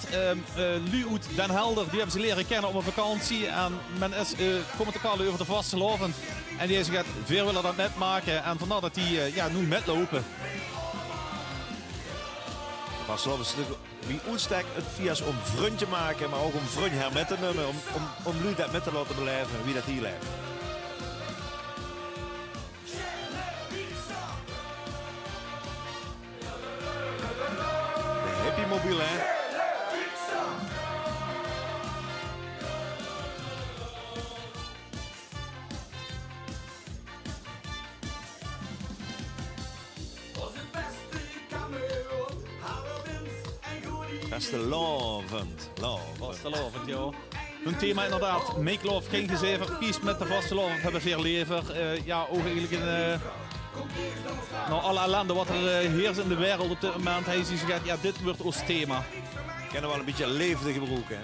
Lu uit Den Helder, die hebben ze leren kennen op een vakantie. En men is komen elkaar over de vastelovend. En die gaat veel willen dat net maken. En vandaar dat die nu metlopen. Vastelovend is natuurlijk wie uitstek het vias om vrun te maken, maar ook om vrun hermet te nemen. Om Lu dat met te laten beleven, wie dat hier leeft. Mobiel, hè? Vastelovend. Vastelovend, ja. Hun thema inderdaad, make love, geen gezever, peace met de vastelovend, hebben veel lever. Ook eigenlijk in alle ellende wat er heerst in de wereld op dit moment. Hij ziet zich, ja, dit wordt ons thema. Ik ken wel een beetje levendige broek, hè?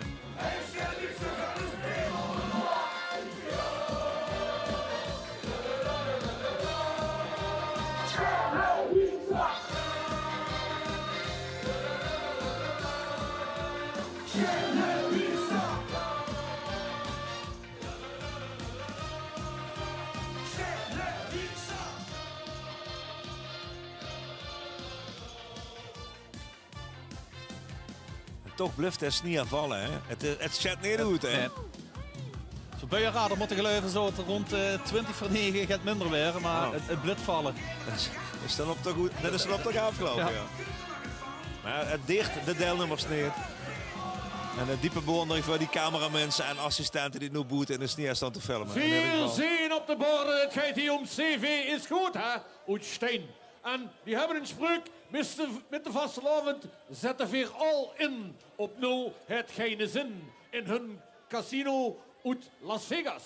Toch blijft het niet vallen, hè? Het zet niet uit, hè? Nee. Zo bij je radar moeten geloven zo rond 20 voor 9 gaat minder weer, maar het blijft vallen. Is dan op toch goed? Net is dan op toch afgelopen, ja. Maar het dicht de deelnummers niet. En een diepe bewondering voor die cameramensen en assistenten die het nu boeten in de sneeuw staan te filmen. Veel zien op de borden. Het gaat hier om CV is goed, hè? Uitsteen. En die hebben een spreuk. Met de vastelovend zetten weer al in op 0 het geen zin in hun casino uit Las Vegas.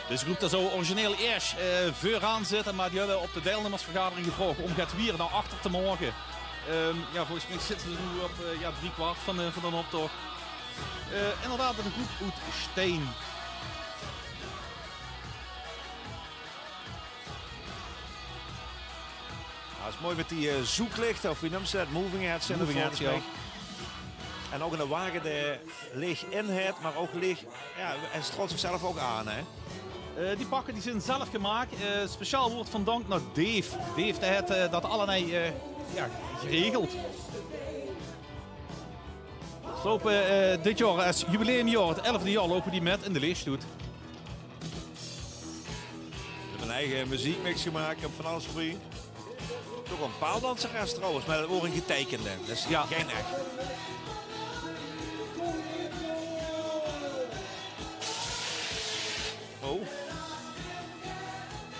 Dus groep dat zou origineel eerst vooraan zitten, maar die hebben op de deelnemersvergadering gevraagd om het weer naar achter te mogen. Volgens mij zitten ze nu op 3/4 van de optocht. Inderdaad, een groep uit Steen. Dat is mooi met die zoeklichten, of wie noemt ze dat? Moving heads. En ook in de wagen de leeg in het, maar ook leeg. Ja, hij stroolt zichzelf ook aan, hè? Die pakken die zijn zelf gemaakt. Speciaal woord van dank naar Dave. Dave heeft dat allerlei geregeld. Ze lopen dit jaar als jubileumjaar, het 11e jaar, lopen die met in de leegstoet. Ze hebben een eigen muziekmix gemaakt op van alles voorbij. Toch een paaldanseres trouwens, met het oor een getekende. Dus geen echt. Oh.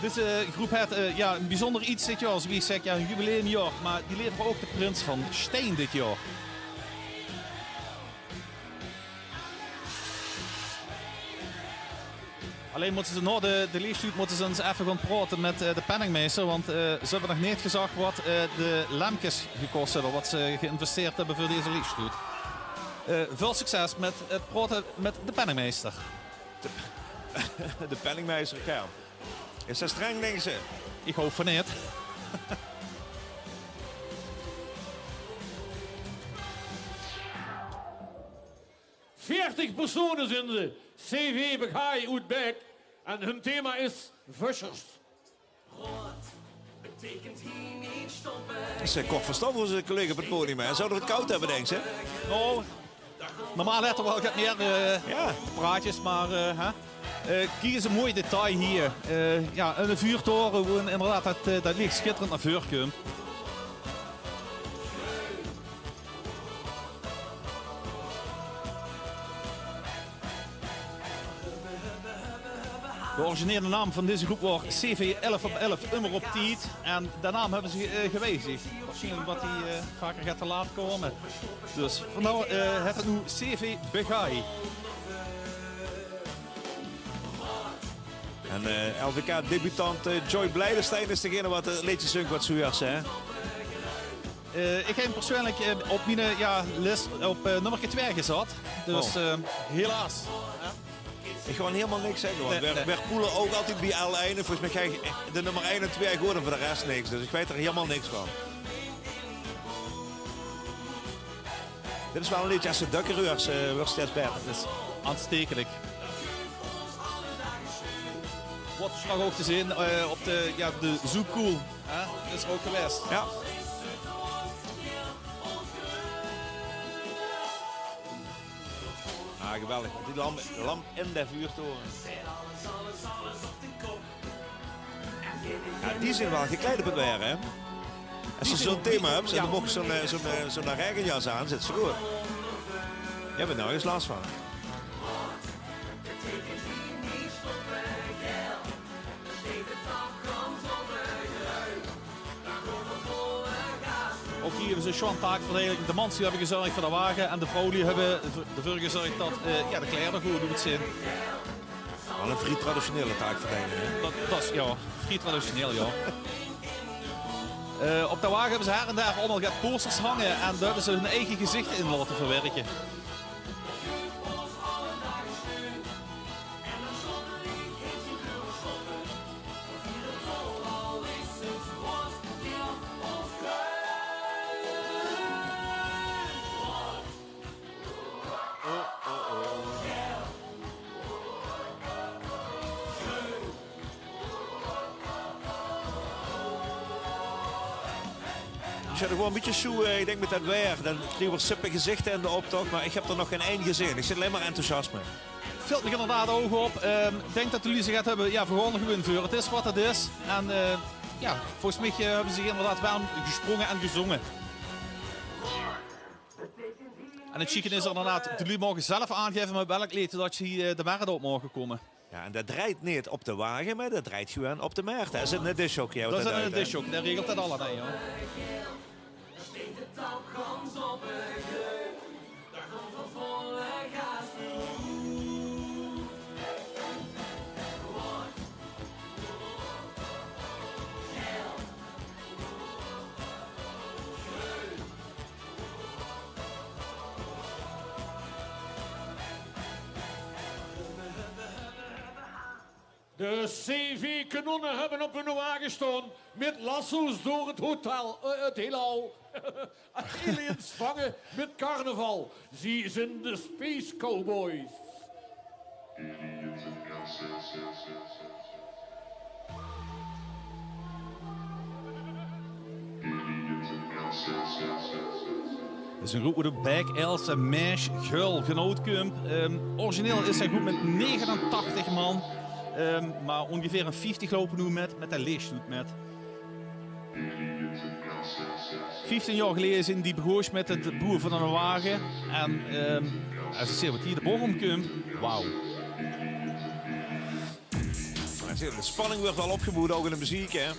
Deze groep heeft een bijzonder iets dit jaar, zoals wie zegt, een jubileumjaar. Maar die leveren ook de prins van Steen dit jaar. Alleen moeten ze na de leefstoet moeten ze eens even gaan praten met de penningmeester. Want ze hebben nog niet gezegd wat de lampjes gekost hebben, wat ze geïnvesteerd hebben voor deze leefstoet. Veel succes met het praten met de penningmeester. De penningmeester, ja. Is dat streng, denken ze? Ik hoop van niet. Personen zijn ze. CV Begaai uit Beek. En hun thema is vissers. Dat is kort verstand voor zijn collega op het podium. Hè. Zouden we het koud hebben, denk je? Nou, normaal heeft er wel wat meer praatjes, maar kijk eens een mooi detail hier. Een vuurtoren, gewoon inderdaad, dat ligt schitterend naar voren komt. De originele naam van deze groep was CV 11 op 11 Immer op Tiet. En de naam hebben ze gewijzigd. Waarschijnlijk omdat die vaker gaat te laat komen. Dus vandaar heeft het nu CV Begaai. En LVK-debutant Joy Blijdenstein is degene wat het liedje zingt wat zojuist, hè? Ik heb hem persoonlijk op mijn list op nummer 2 gezet. Dus helaas. Ik ga helemaal niks zeggen, want Nee. we poelen ook altijd bij L1. Volgens mij ga je de nummer 1 en 2 gewoon en voor de rest niks. Dus ik weet er helemaal niks van. Dit is wel een liedje als de Dukkereurs wordt steeds beter. Dat is aanstekelijk. Wat straks ook te zien op de Zoek Cool. Dat is ook geweest. Ja. Ah, geweldig. Die lamp in de vuurtoren. Ja, die zijn wel gekleed op het weer, hè? Als ze zo'n thema hebben, en dan mogen zo'n regenjas aan, zit ze goed. Je hebt er nou eens last van. Ook hier hebben ze een schoon taakverdeling. De mannen hebben gezorgd voor de wagen en de vrouwen hebben ervoor gezorgd dat de kleren goed doen het zin. Wel een vrij traditionele taakverdeling. Dat is vrij traditioneel, ja. Op de wagen hebben ze her en daar allemaal posters hangen en daar hebben ze hun eigen gezicht in laten verwerken. Ik zit er gewoon een beetje zo, ik denk met dat weer. Dan krijgen we sippe gezichten in de optocht, maar ik heb er nog geen één gezien. Ik zit alleen maar enthousiasme. Vult me inderdaad ogen op. Ik denk dat jullie zich gaat hebben, we gaan er gewoon voor. Het is wat het is. En volgens mij hebben ze hier inderdaad wel gesprongen en gezongen. En het chicken is inderdaad, jullie mogen zelf aangeven met welk lied dat je hier de markt op mogen komen. Ja, en dat draait niet op de wagen, maar dat draait gewoon op de markt. Dat is een dishok. Dat is een dishok, dat regelt dat allemaal. Ja. De CV-kanonnen hebben op hun wagen staan met lasso's door het hotel, het heelal. Aliens vangen met carnaval. Zie zijn de Space Cowboys. Dat is een groep met de Back Else Mesh Gul Genootkump. Origineel is hij goed met 89 man. Maar ongeveer een 50 lopen nu met een leegstoet met. 15 jaar geleden zijn die begonnen met het boeren van een wagen. En als je ziet wat hier de boom komt, wauw. De spanning wordt wel opgebouwd ook in de muziek, hè?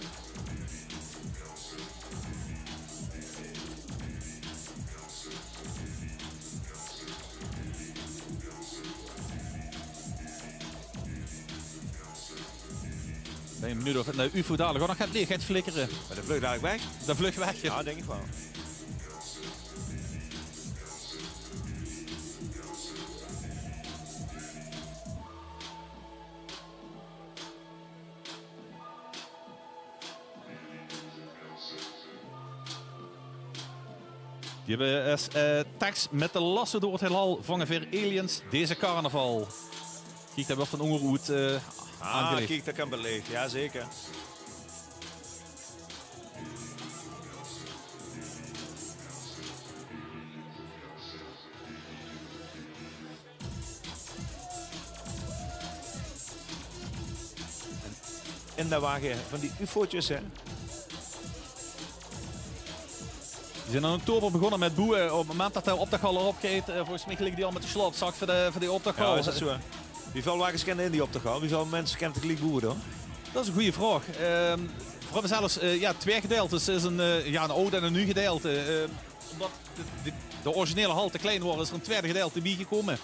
Ben je benieuwd of het UFO dadelijk nog gaat leeg gaat flikkeren? Maar de vlucht eigenlijk weg? De vlucht weg, ja. Ja, denk ik wel. Die hebben tekst met de lassen door het heelal vangen weer aliens deze carnaval. Kijk, dat wordt van Ongerhoed aangelegd. Kijk, dat kan beleefd. Ja, zeker. In de wagen van die ufo'tjes, hè? Die zijn in oktober begonnen met boeien. Op het moment dat de opdaghal erop gaat, volgens mij liggen die al met de slotzak voor die opdaghal. Ja, is dat zo? Hoeveel wagens kennen in die opdaghal? Hoeveel mensen kennen het gelijk boeren dan? Dat is een goede vraag. We hebben zelfs 2 gedeeltes. Het is een oude en een nieuw gedeelte. Omdat de originele hal te klein wordt, is er een tweede gedeelte bijgekomen.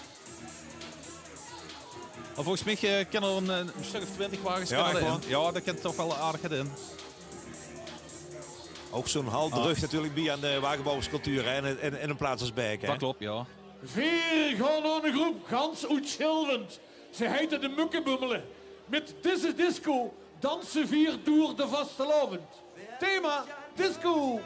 Volgens mij kan er een stuk of 20 wagens Ja, kunnen gewoon. in. Ja, dat kan toch wel aardig in. Ook zo'n haldrug natuurlijk bij aan de wagenbouwerscultuur en een plaats als Beek. Dat klopt, ja. 4 gaan aan de groep, gans uitschilvend. Ze heten de Mukkenbummelen. Met deze disco dansen 4 door de vastelavond. Thema disco.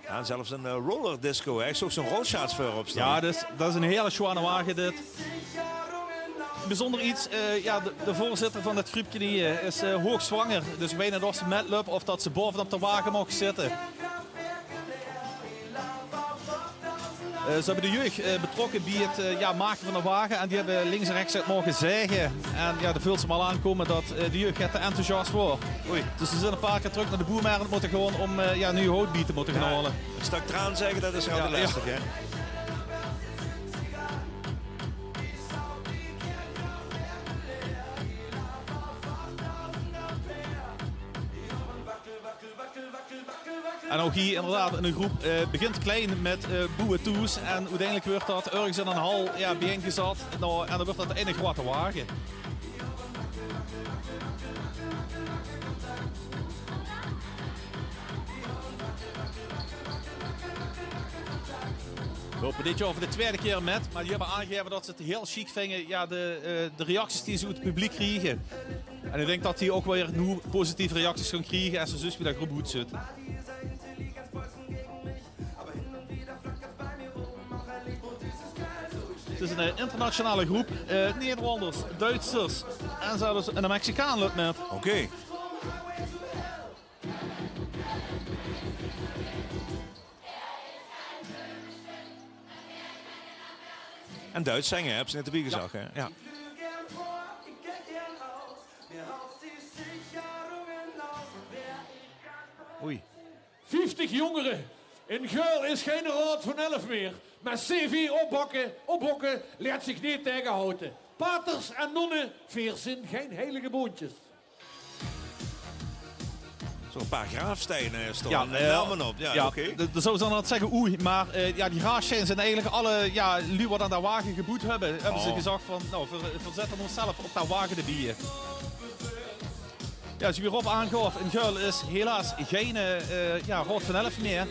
Ja, en zelfs een roller disco, hè. Ook zo'n roodschaatsvuur op staan. Ja, dus, dat is een hele schwane wagen dit. Bijzonder iets, de voorzitter van het groepje die, is hoogzwanger. Dus ik weet niet of ze metloopt of dat ze bovenop de wagen mogen zitten. Ze hebben de jeugd betrokken bij het maken van de wagen. En die hebben links en rechts het mogen zeggen. En ja, daar voelt ze maar aankomen dat de jeugd te enthousiast wordt. Oei. Dus ze zijn een paar keer terug naar de boermerk moeten gaan om nu houtbiet te moeten gaan halen. Een stuk traan zeggen, dat is altijd lastig, hè. En ook hier inderdaad in een groep begint klein met boeien-toes. En uiteindelijk wordt dat ergens in een hal bijeengezet. Nou, en dan wordt dat een enige grote wagen. We lopen dit jaar voor de tweede keer met, maar die hebben aangegeven dat ze het heel chic vinden, de reacties die ze uit het publiek krijgen. En ik denk dat die ook weer nu positieve reacties gaan krijgen en ze zus weer dat groep goed zit. Het is een internationale groep, Nederlanders, Duitsers en zelfs een Mexicaan loopt met. Oké. En Duits zingen, heb ze net erbij gezegd, hè? Ja. Oei. 50 jongeren. In Geul is geen raad van 11 meer. Maar CV opbokken leert zich niet tegenhouden. Paters en nonnen veerzin geen heilige boontjes. Zo'n paar graafstenen stonden namen op. Ja, oké. Dat zou ze dan zeggen, maar die graafstenen zijn eigenlijk alle lui wat aan dat wagen geboet hebben. Hebben ze gezegd van, nou, verzetten onszelf op dat wagen te bieden. Ja, als je weer op aangaf, in Geul is helaas geen Raad van 11 meer.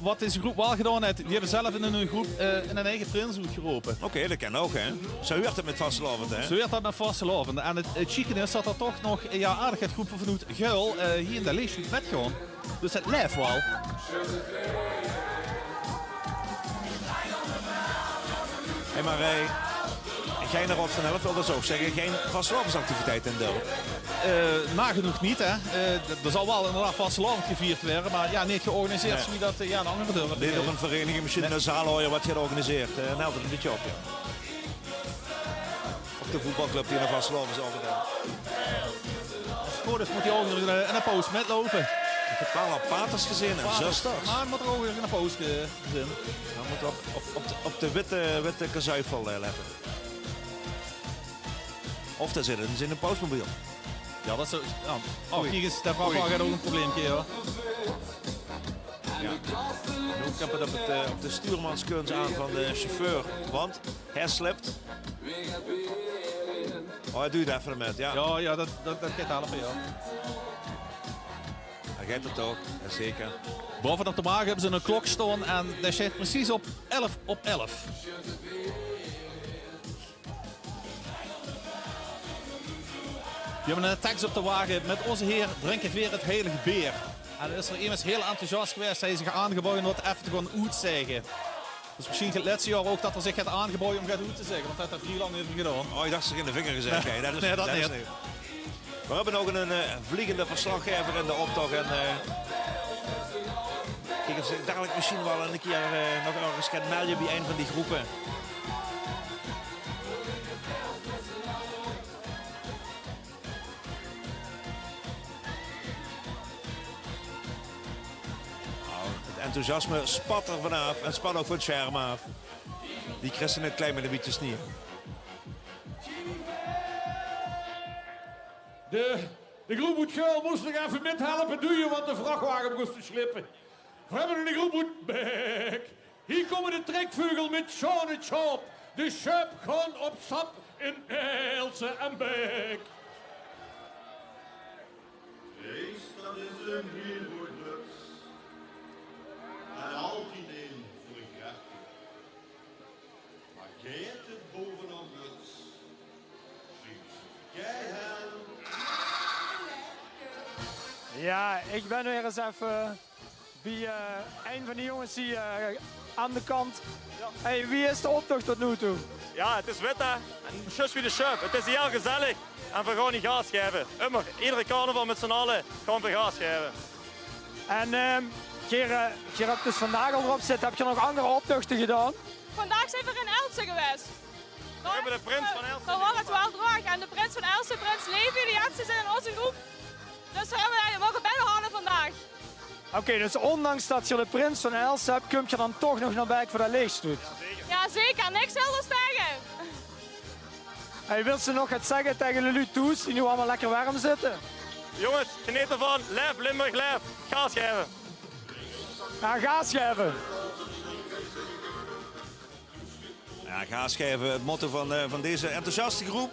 Wat deze groep wel gedaan heeft, die hebben zelf in een groep in een eigen trainingsroute geroepen. Oké, dat kan ook, hè? Zo werd het met vastelavond, hè? Zo werd dat met vastelavond. En het chique is dat er toch nog aardig het groepen vanuit Geul hier in de leefstoet met gaan. Dus het leeft wel. Hey, maar geen Raad van 11 wil dat ook zeggen, geen vastelavondsactiviteit in Del. Nagenoeg niet, hè. Er zal wel inderdaad vastelavond gevierd worden, maar niet georganiseerd zoals dat een andere durven. Dit op een vereniging, misschien een zaalhooier wat georganiseerd. Nou, dat een beetje op, ja. Of de voetbalclub die naar vastelavond zal gedaan. Goed, dus moet hij ook nog in een post metlopen. Ik heb al paters gezien en zusters. Maar moet er ook in een post gezien. Dan moet op de witte kazuifel letten. Of daar zitten ze in een postmobiel. Ja, dat is zo. Hier is de vrachtwagen ook een probleempje, hoor. Ja. Nu heb het op de stuurmanskunst aan van de chauffeur, want hij slipt. Oh, hij duurt even met, ja. Ja, dat gaat helpen, ja. Hij gaat het ook, zeker. Bovenop de wagen hebben ze een klok staan en dat staat precies op 11 op 11. We hebben een tekst op de wagen met onze Heer drinken weer het heilige beer. En er is er iemand heel enthousiast geweest, hij zich aangeboden om wat even te gaan zeggen. Dus misschien het laatste jaar ook dat er zich gaat aangeboden om uit te zeggen, want dat heeft hij lang niet gedaan. Oh, ik dacht ze in de vinger gezegd. Nee, dat is niet. We hebben ook een vliegende verslaggever in de optocht. En, kijk, of ze dadelijk misschien wel een keer nog ergens kan melden bij een van die groepen. Enthousiasme spat er vanaf en spat ook voor het scherm af. Die Christen net klein met een beetje snier. De groep uit Geul moest nog even methelpen duwen, want de vrachtwagen moest te slippen. We hebben een groep uit Beek. Hier komen de trekvogel met Sean het Schaap. De Schub gaan op stap in Else en Beek. Dat is een heel goed luks. En altijd een voor grachten. Maar geet het bovenop luks. Jij hem. Ja, ik ben weer eens even bij een van die jongens hier aan de kant. Hey, wie is de optocht tot nu toe? Ja, het is wit hè. En schuss wie de schub. Het is heel gezellig. En we gaan niet gas geven. Immer, iedere carnaval met z'n allen gaan we gas geven. En Gerard, dus vandaag al erop zit, heb je nog andere optochten gedaan? Vandaag zijn we in Elsen geweest. We hebben de prins van Elsen. Dan was het wel droog. En de prins van Elsen, prins Levi, die heeft zitten in onze groep. Dus we mogen bijna halen vandaag. Oké, dus ondanks dat je de prins van Els hebt, kom je dan toch nog naar Beek voor dat leegstoet? Ja, zeker. Niks anders zeggen. Hij wil ze nog het zeggen tegen de Lutoes, die nu allemaal lekker warm zitten. Jongens, geniet ervan. Lef, Limburg, lef. Gas geven. Ja, gas geven. Ja, gas geven, het motto van deze enthousiaste groep.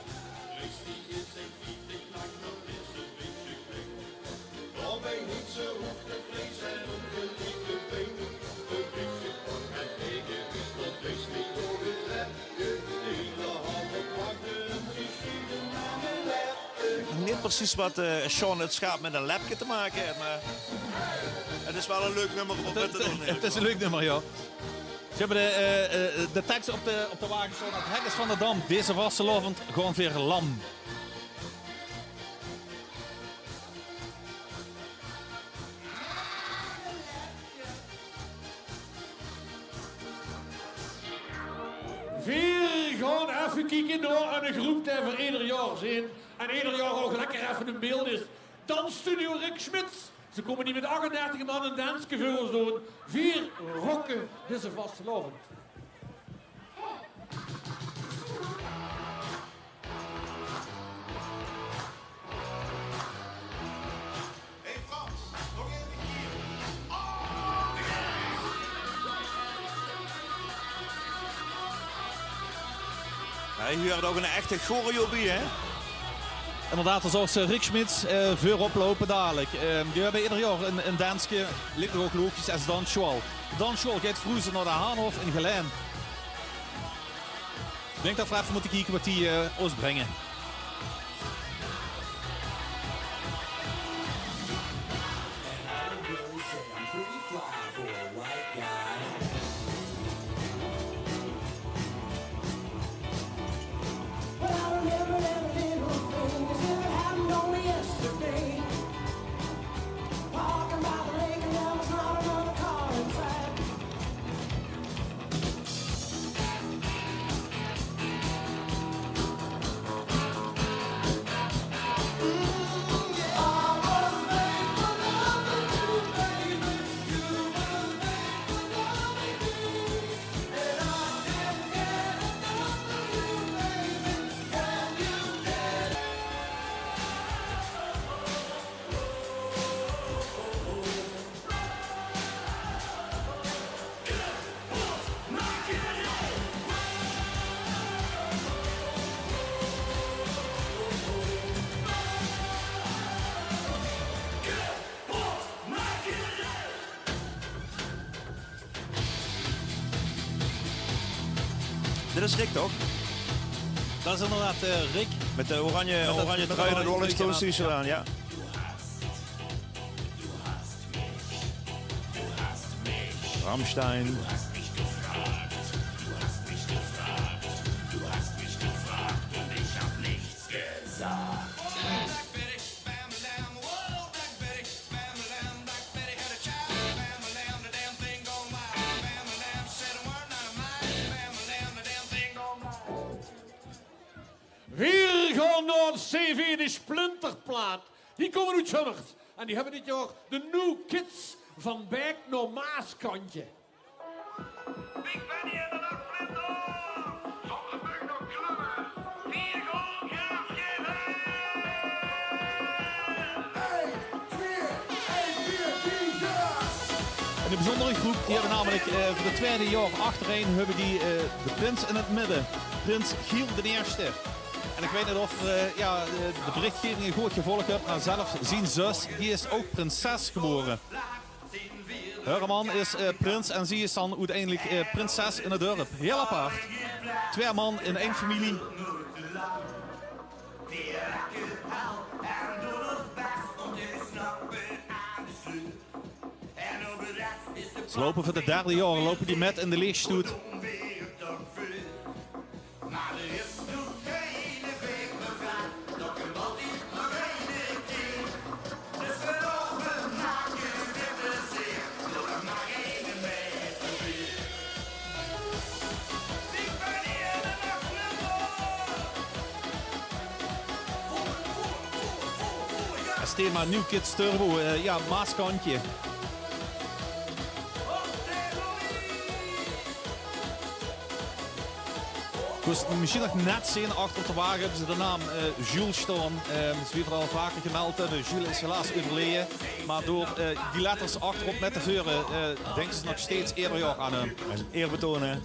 Niet precies wat Sean het schaap met een lapje te maken heeft, maar het is wel een leuk nummer om te doen. Het is een leuk nummer, ja. Ze hebben de tekst op de wagen staan. Het hek is van de Dam. Deze vastelovend gewoon weer lam. We gaan even kijken naar een groep die we ieder jaar zien. En ieder jaar ook lekker even een beeld is. Dansstudio Rick Schmitz. Ze komen niet met 38 man een dansje voor ons doen. 4 rokken deze vastelovend. Hey Frans, nog even hier. Ja, hier hebben we ook een echte choreo bij, hè? Inderdaad, zoals Rick Schmitz voor oplopen dadelijk. Die hebben ieder jaar een dansje, ligt er ook logisch als dansschwal. Dansschwal gaat vroeger naar de Haanhof in Geleen. Ik denk dat we even moeten kijken wat die ons brengen. Dit is Rick, toch? Dat is inderdaad Rick. Met de oranje trui en de Rolling Stones t-shirt aan, ja. Rammstein. We gaan naar CV de Splinterplaat. Die komen uit Zummert. En die hebben dit jaar de New Kids van Beek naar Maaskantje. Ik ben hier de dag Splinter. Zonder bug nog klummen. 4 goal gas geven. 1, 2, 1, 4, 10, ja! Een bijzondere groep, die hebben namelijk voor de tweede jaar achtereen hebben die de prins in het midden. Prins Giel de Eerste. En ik weet niet of de berichtgeving goed gevolgd hebt, maar zelfs zijn zus, die is ook prinses geboren. Haar man is prins en zij is dan uiteindelijk prinses in het dorp. Heel apart. 2 man in 1 familie. Ze lopen voor de 3e jaar, lopen die met in de leegstoet. Thema New Kids Turbo, Maaskantje. Dus misschien nog net zien achter op de wagen hebben ze de naam Jules staan. Ze werden al vaker gemeld. Jules is helaas overleden. Maar door die letters achterop met de veuren denken ze nog steeds eerder aan hem. Eerbetoon, hè?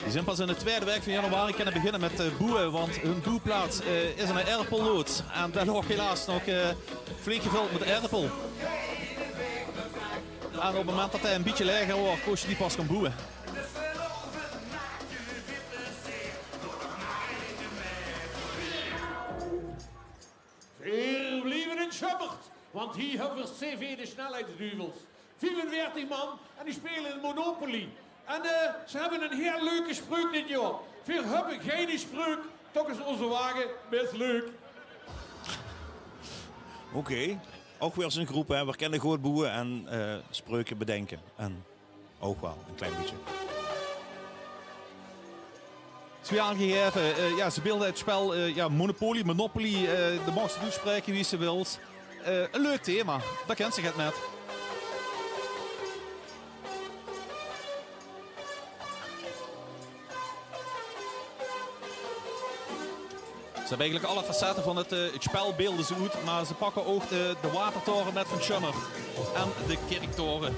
Die zijn pas in de tweede week van januari kunnen beginnen met boeien, want hun boeplaats is een erpellood. En daar lag helaas nog flink gevuld met erpel. En op het moment dat hij een beetje lager wordt, koos je die pas kan boeien. Veel blijven in Schubbert, want hier hebben we CV de snelheidsduivels. 44 man en die spelen in Monopoly. En ze hebben een heel leuke spreuk dit jaar. Veel hebben geen spreuk, toch is onze wagen best leuk. Oké. Ook weer als een groep, hè. We kennen goed boeien en spreuken bedenken. En ook wel, een klein beetje. Het is weer aangegeven, ze beelden het spel Monopoly, de mag ze toespreken wie ze wilt. Een leuk thema, daar kent zich het met. Ze hebben eigenlijk alle facetten van het spel beelden ze uit, maar ze pakken ook de watertoren met Van Schummer en de kerktoren.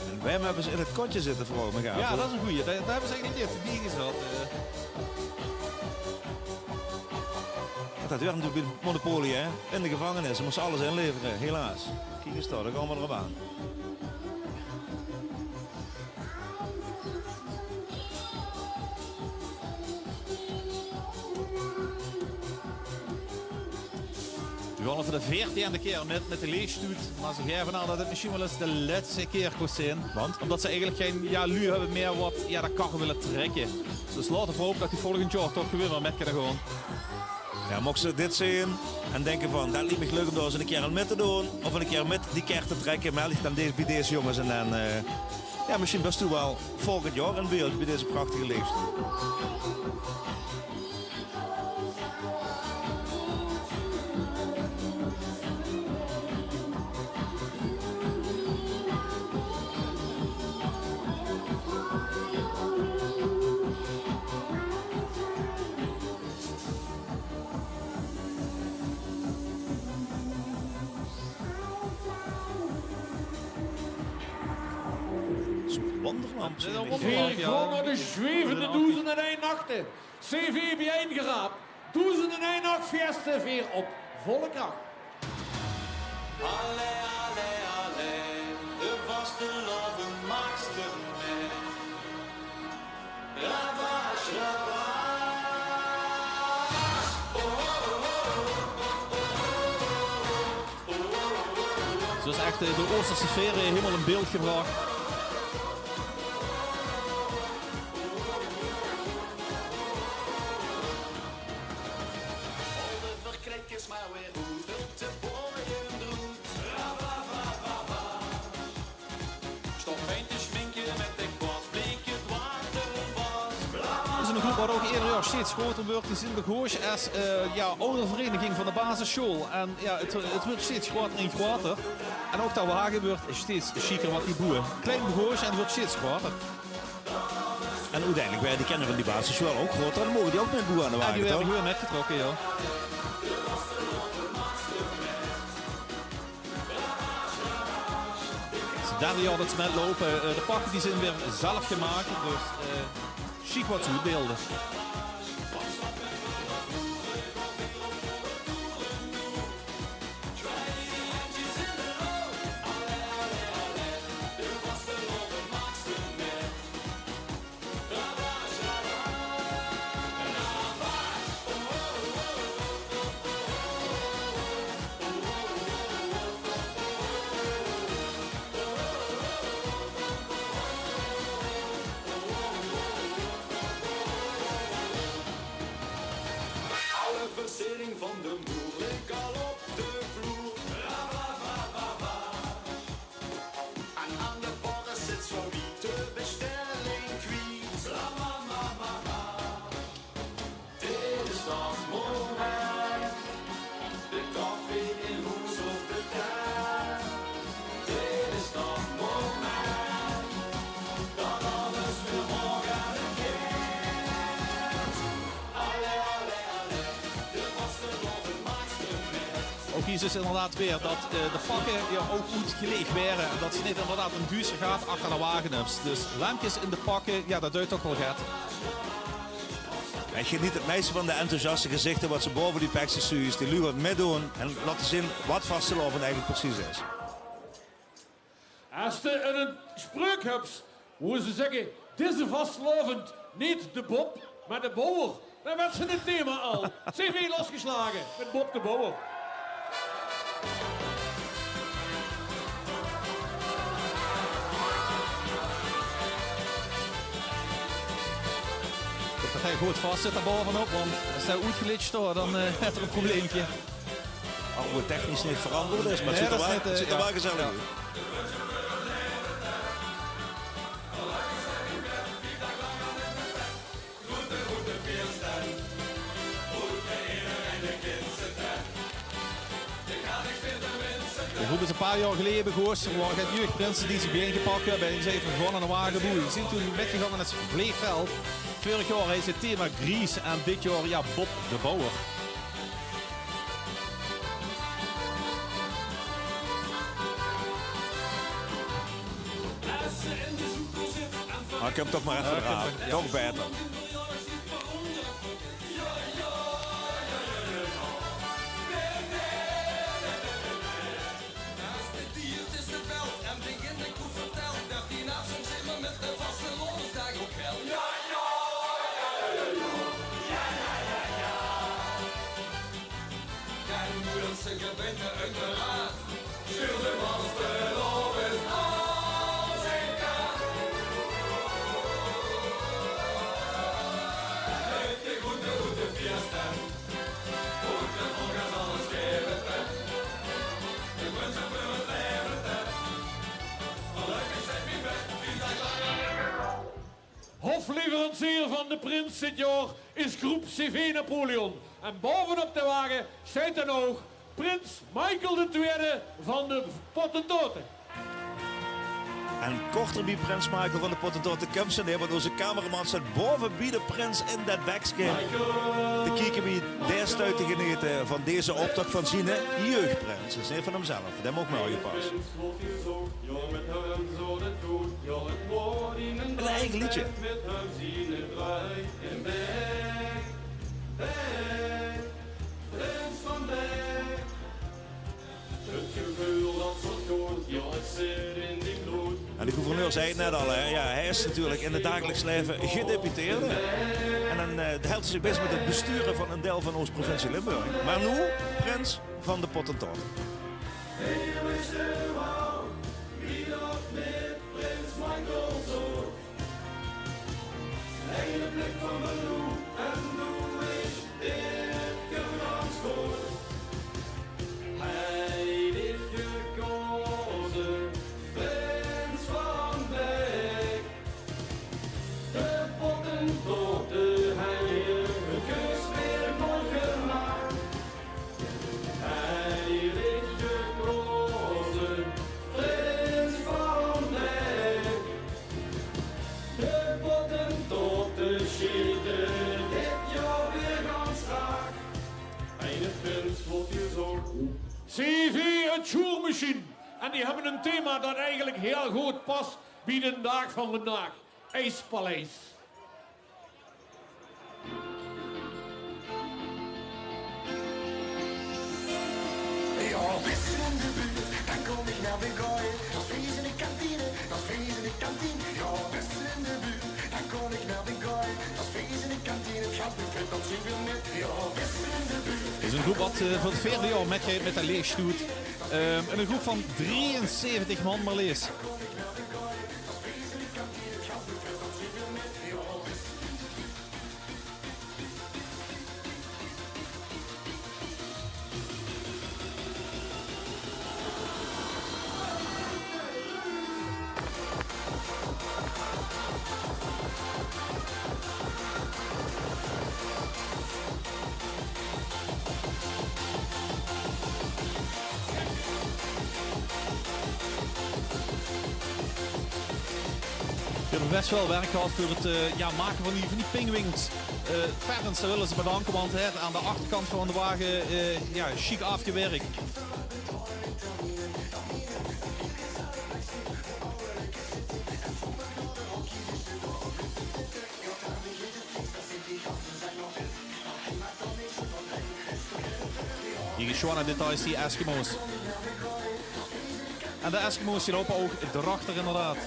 En wij hebben ze in het kotje zitten voor me gaan. Ja, dat is een goeie. Daar hebben ze eigenlijk niet even gezet. Dat werd natuurlijk bij Monopoly, hè. In de gevangenis, ze moesten alles inleveren, helaas. Kijk eens daar, daar gaan we erop aan. We gaan voor de 14e keer met de leegstoet. Maar ze geven aan dat het misschien wel eens de laatste keer kost zijn. Want? Omdat ze eigenlijk geen lu hebben meer wat dat karren willen trekken. Dus laten we hopen dat die volgend jaar toch weer wel met kunnen gaan. Ja, mochten ze dit zien en denken van, dat liep me leuk om daar eens een keer aan met te doen. Of een keer met die kaart te trekken, meld ik dan bij deze jongens. En dan, misschien best toe wel volgend jaar een beeld bij deze prachtige leegstoet. Wonderland. Weer gewoon naar de zwevende 1001 nachten. CV bijeengeraapt. 1001 nacht fiesta weer op volle kracht. Alle, alle, alle, de vaste loven maakste mee. Ravage, ravage. Zo is echt de Oosterse sfeer helemaal in beeld gebracht. een groep wat ook ieder jaar steeds groter wordt. Die zien we Goos als oudervereniging van de basisschool. En ja, het wordt steeds groter en groter. En ook dat wagen wordt steeds chiquer wat die boeren. Klein Goos en het wordt steeds groter. En uiteindelijk werden die kennen van die basisschool ook groter. Dan mogen die ook met boeren aan de wagen. En die werden gewoon net getrokken, ja. Derde jaar dat ze net lopen. De pakken die zijn weer zelf gemaakt. Dus chic wat ze uitbeelden. Van de moer ligt al op de vloer. En aan de barre zit zo wie de bestelling kwijt. Dit is dat moment. De koffie in hoes of de tuin. Dit is dat moment. Dat alles weer morgen begint. Alle, alle, alle. Ook hier is dus inderdaad weer dat de pakken ook goed geleeg werden. En dat ze niet inderdaad een duister gaat achter de wagen hebben. Dus lampjes in de pakken, ja, dat duidt ook wel gaat. Ik geniet het meeste van de enthousiaste gezichten wat ze boven die pekjes sturen. Die lu wat meedoen en laten zien wat vastelovend eigenlijk precies is. Als je een spreuk hebt, hoe ze zeggen, deze vastelovend niet de Bob, maar de Bouwer. Dan werd ze het thema al. CV losgeslagen met Bob de Bouwer. Dat hij goed vast zit daar bovenop, want als hij uitgelitst wordt, dan heeft er een probleempje. Al wordt technisch niet veranderd is, maar het ziet er wel gezellig uit. De groep is een paar jaar geleden gehoord. Er waren geen jeugdprinsen die zich been gepakt hebben. En ze even gewonnen aan de wagenboer. Je ziet toen metgegaan in het vleegveld. Vorig jaar is het thema Gries en dit jaar ja, Bob de Bouwer. Maar ik heb hem toch maar even eraan. Toch beter. Hofleverancier van de Prins dit jaar is groep CV Napoleon. En bovenop de wagen staat dan ook Prins Michael II van de Pottentoten. En korter bij Prins Michael van de Pottentoten komt ze neer, want onze cameraman staat boven bij de prins in dat bakje. Te kijken wie deze stuit te genieten van deze optocht van zijn jeugdprins. Dat is niet van hemzelf, dat mag mij je pas. Een eigen liedje. En de gouverneur zei het net al, hè. Ja, hij is natuurlijk in het dagelijks leven gedeputeerde. En dan helpt hij zich best met het besturen van een deel van Oost-provincie Limburg. Maar nu, prins van de Pottentoten. Boormachine. En die hebben een thema dat eigenlijk heel goed past bij de dag van vandaag. IJspaleis. Ja, bist du in der Bühne, dann komm ich nach Begäu. Das Fries in die Kantine, das Fries in die Kantine. Ja, bist du in der Bühne, dann komm ich nach Begäu. Das Fries in die Kantine, ich hab mich fett, dat zien we net. Ja, bist du in der Bühne. Het is een groep wat voor het vierde jaar meegeeft met de leegstoet. Een groep van 73 man maar lees. We hebben best wel werk gehad voor het maken van die pingwings. Verder willen ze bedanken, want aan de achterkant van de wagen chic afgewerkt. Hier is Johanna details, die Eskimo's. En de Eskimo's die lopen ook erachter inderdaad.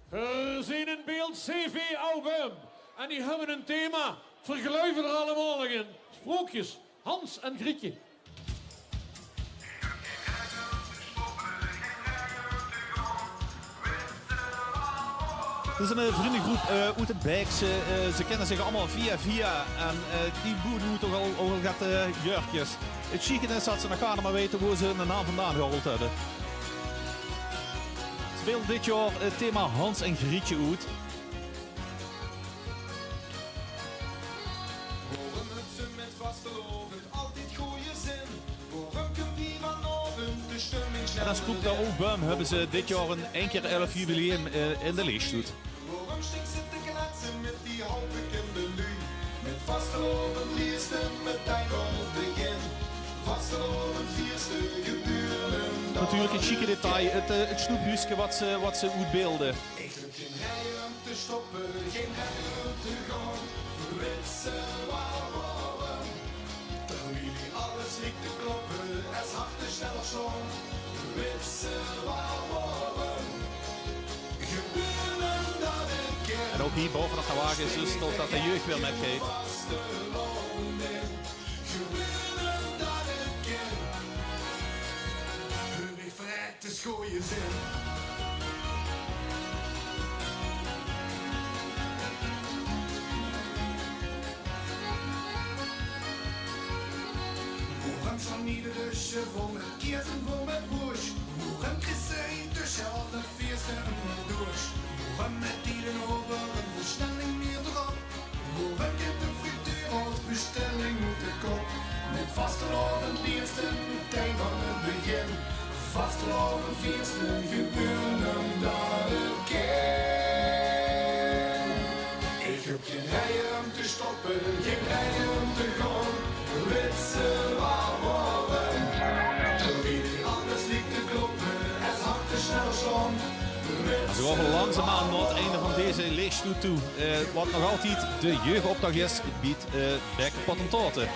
We zien in beeld CV-album. En die hebben een thema. Vergeluiven er allemaal in. Sprookjes. Hans en Grietje. Het is een vriendengroep uit het Beek. Ze kennen zich allemaal via. En die boeren moeten toch al gaat jurkjes. Het chique is dat ze nog gaan maar weten hoe ze hun naam vandaan gehaald hebben. Ze speelden dit jaar het thema Hans en Grietje uit. En als groep de Album hebben ze dit jaar een 1 keer 11 jubileum in de leegstoet. Natuurlijk het chique detail, het snoephuisje wat ze uitbeelden. En ook hier bovenop de wagen is dus dat de jeugd weer metgeeft. Van iedere vol met kiert en vol met bush. Moeren Christen tussen alle feesten durch. Moeren met iedereen over een versnelling meer erop. Moeren gibt een frituur als bestelling moet de kop. Met vastelovend leersten meteen van het begin. Vastelovend feesten gebeuren dat het keer. Ik heb geen rijen om te stoppen, geen rijen om te gaan. Witse Wauweren. Wie anders liegt te kloppen, het hart te snel slaan. We komen langzaamaan naar het einde van deze leegstoet toe. Wat nog altijd de jeugdopdracht is, biedt Beek Patentoten.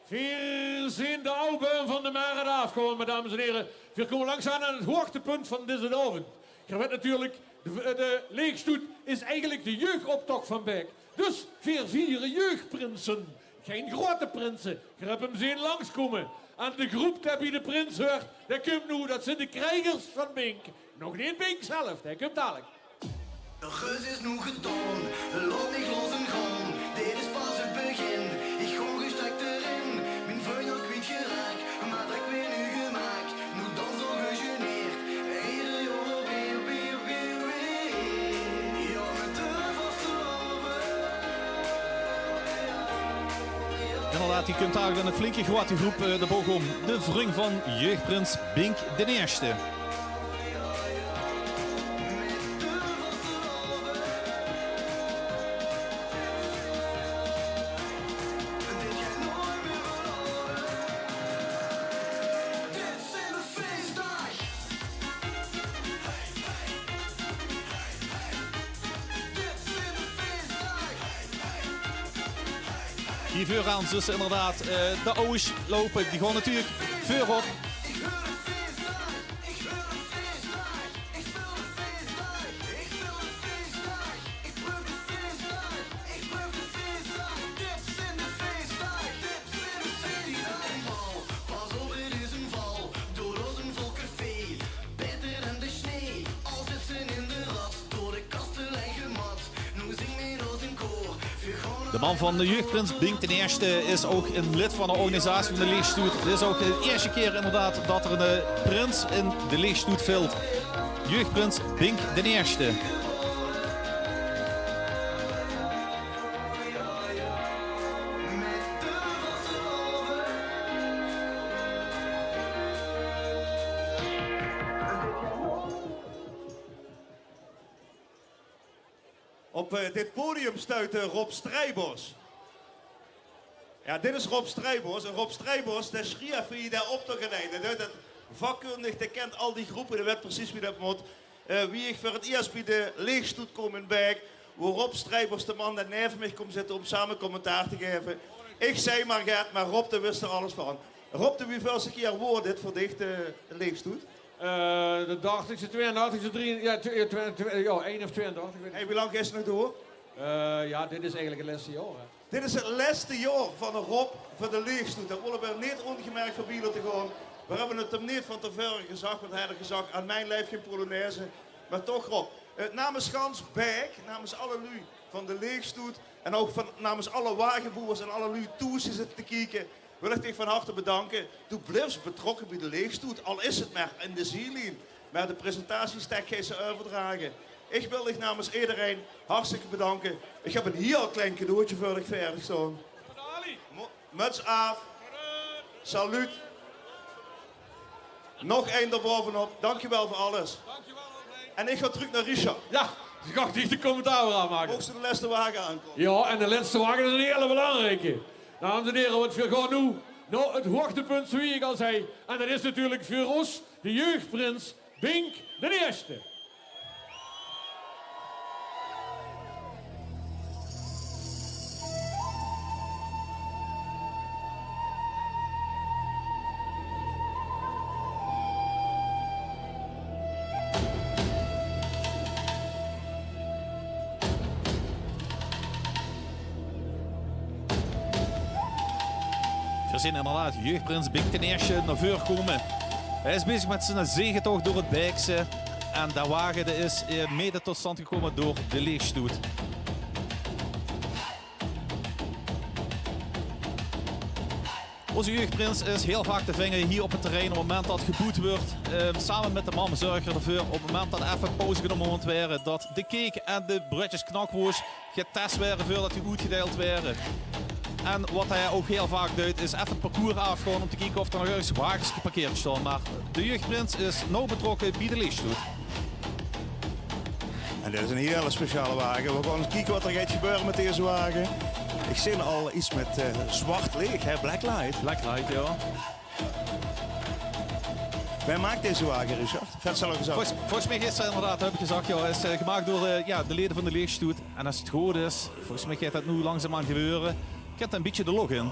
We zien de album van de Maren afkomen, dames en heren. We komen langzaam aan het hoogtepunt van deze avond. Je weet natuurlijk, de leegstoet is eigenlijk de jeugdoptocht van Beek. Dus we vieren jeugdprinsen. Geen grote prinsen. Je hebt hem zien langskomen. En de groep dat bij de prins hoort, dat komt nu, dat zijn de krijgers van Bink. Nog niet Bink zelf, dat komt dadelijk. De geus is nu gedaan, laat niet los en gaan. inderdaad, je kunt eigenlijk een flinke grote groep de boog om. De vring van jeugdprins Bink de Eerste. Hier vooraan dus inderdaad de ouders lopen. Die gaan natuurlijk voorop. De man van de jeugdprins Bink de Eerste is ook een lid van de organisatie van de Leegstoet. Het is ook de eerste keer inderdaad dat er een prins in de Leegstoet valt. Jeugdprins Bink de Eerste. Op dit podium stuit Rob Strijbos. Ja, dit is Rob Strijbos. En Rob Strijbos, dat is schreef wie daar op te gaan. Dat doet het vakkundig, dat kent al die groepen, dat weet precies wie dat moet. Wie ik voor het eerst bij de Leegstoet kom in Berg, waar Rob Strijbos, de man dat neven mij komt zitten om samen commentaar te geven. Ik zei maar gaat, maar Rob, daar wist er alles van. Rob, de wieveelste keer wordt dit voor dicht de Leegstoet? De 80ste, 82ste, 83, ja, 1 of 82. Hey, hoe lang is het nog door? Ja, dit is eigenlijk het laatste jaar. Hè. Dit is het laatste jaar van de Rob voor de Leegstoet. Daar willen we niet ongemerkt voorbij te gaan. We hebben het hem niet van tevoren gezegd, want hij had gezegd aan mijn lijf geen Polonaise. Maar toch Rob, namens Gans Berg, namens alle lui van de Leegstoet en ook namens alle wagenboers en alle lui toes die zitten te kijken, wil ik dich van harte bedanken. Du blijft betrokken bij de Leegstoet, al is het maar in de zielien. Maar de presentatiestek gaat ze overdragen. Ik wil dich namens iedereen hartstikke bedanken. Ik heb een heel klein cadeautje voor ik verder staan. Muts af. Salut. Nog één erbovenop. Dankjewel voor alles. En ik ga terug naar Richard. Ja, dus ik ga niet de commentaar aanmaken. Mocht ze de laatste wagen aankomen. Ja, en de laatste wagen is een hele belangrijke. Dames en heren, wat we gaan nu naar het hoogtepunt, zoals ik al zei. En dat is natuurlijk voor ons de jeugdprins Bink de Eerste. We zien inderdaad jeugdprins Bink de Eerste naar voren komen. Hij is bezig met zijn zegentocht door het Bijkse. En de wagen is mede tot stand gekomen door de Leegstoet. Onze jeugdprins is heel vaak te vinden hier op het terrein op het moment dat geboet wordt. Samen met de man zorgen ervoor op het moment dat even pauze genomen moet worden. Dat de cake en de broodjes knakwoers getest werden voordat die uitgedeeld werden. En wat hij ook heel vaak doet is even het parcours afgaan om te kijken of er nog ergens wagens geparkeerd staan. Maar de jeugdprins is nauw betrokken bij de Leegstoet. En dit is een hele speciale wagen. We gaan eens kijken wat er gaat gebeuren met deze wagen. Ik zie al iets met zwart licht, hè? Blacklight. Blacklight, ja. Wij maakt deze wagen, Richard? Vet zal gezegd. Volgens mij is het inderdaad, heb ik gezegd, ja, is gemaakt door de leden van de Leegstoet. En als het goed is, volgens mij gaat dat nu langzaamaan gebeuren. Ik heb een beetje de log in.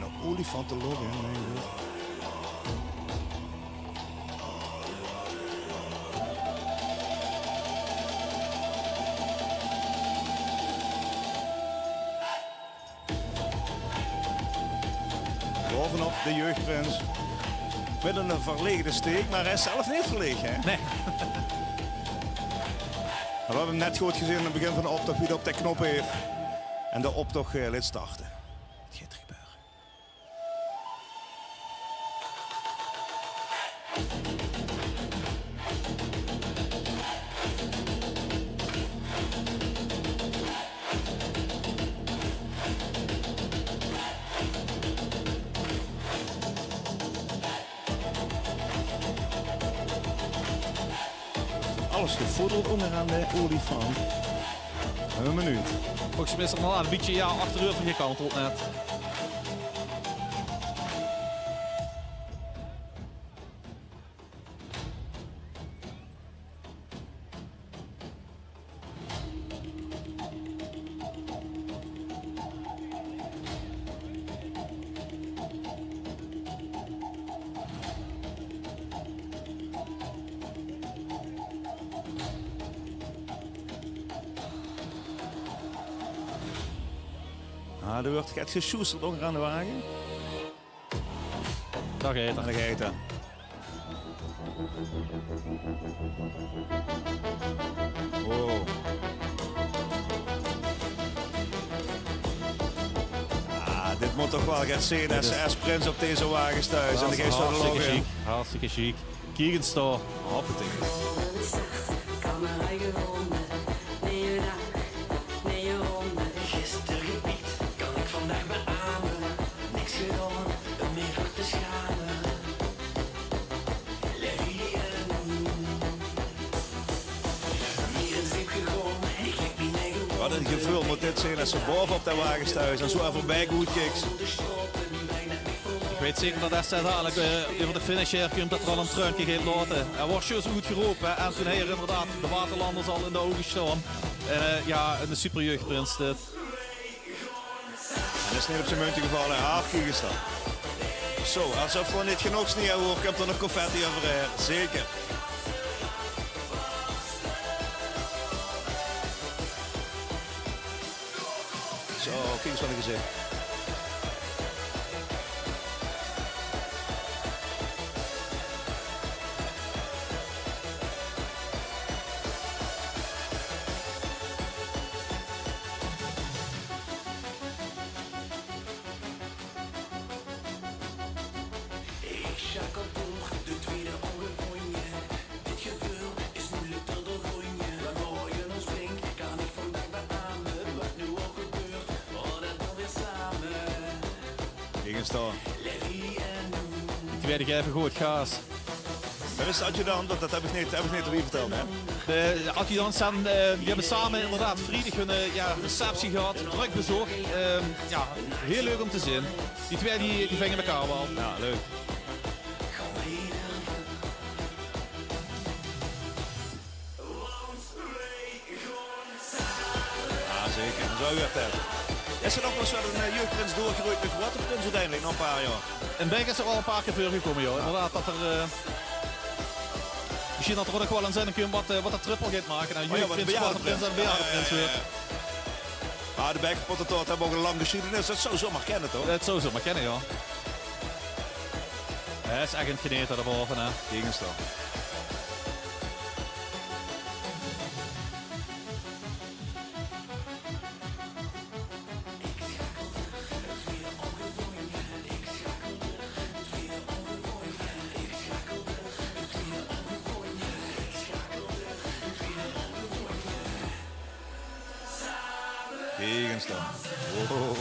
Een olifantenlog in. Nee, bovenop de jeugdprins. Met een verlegde steek, maar hij is zelf niet verlegen. Hè? Nee. We hebben hem net goed gezien aan het begin van de optocht wie er op de knop heeft. En de optocht liet starten. Het gaat er gebeuren. alles gevoedeld onderaan de olifant. Een minuut. Volgens mij is er nog een beetje achterover gekanteld net. Er wordt gesjoesterd onderaan de wagen. Daar gaat Daar gaat hij. Oh. Dit moet toch wel gaan zien. SS-Prins op deze wagens thuis. En de geest van de log in. Hartstikke chic. Kiegenstar. Hoppatee. Wat een gevoel moet dit zijn als ze bovenop de wagens thuis en zo even bij goed kicks. Ik weet zeker dat SZ dadelijk over de finish herkomt dat er al een trunkje gaat laten. Er wordt zo goed geroepen en toen hij er inderdaad de waterlanders al in de ogen staan. Ja, een superjeugdprins dit. En is niet op zijn muntje gevallen, half gestaan. Zo, alsof er niet genoeg sneeuw wordt, komt er nog confetti overheen. Zeker. Zo, kijk eens wat een gezicht. Ik weet even goed, gaas. Dat is de adjudant, dat heb ik niet op wie verteld. Hè? De adjudants die hebben samen inderdaad vrijdag hun receptie gehad, druk bezocht. Ja, heel leuk om te zien. Die twee die vingen elkaar wel. Ja, leuk. Ja, zeker. Zo werd het. Is er nog wel eens wel een jeugdprins doorgeroeid met waterprins uiteindelijk, nog een paar jaar? In Beek is er al een paar keer voorgekomen, joh. Inderdaad, dat er... misschien dat er ook nog wel een zin in wat dat trippel gaat maken. Nou, jeugdprins, waterprins en bejaardenprins weer. Maar de Bekerpottentoort hebben ook een lange geschiedenis. Dat zou zomaar kennen, toch? Dat zou zomaar kennen, ja. Hij is echt een geneten daarboven, hè. Tegenstand. Tegenstand. Wow.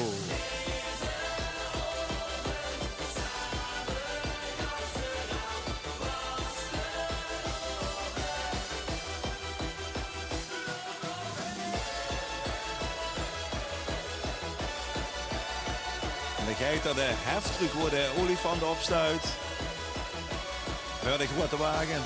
En dan gaat er de heftruck waar de olifant opstuit. Weer de grote wagen.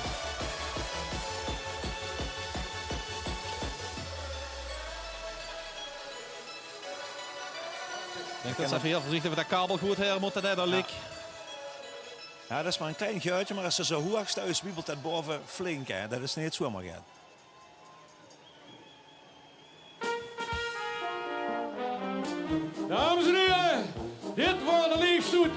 Ik denk dat ze even heel voorzichtig met dat kabel goed her moeten, dat lik. Ja, dat is maar een klein geurtje, maar als ze zo hoog thuis wiebelt dat boven flink, hè. Dat is niet zomaar gaat. Dames en heren, dit wordt de leefstoet.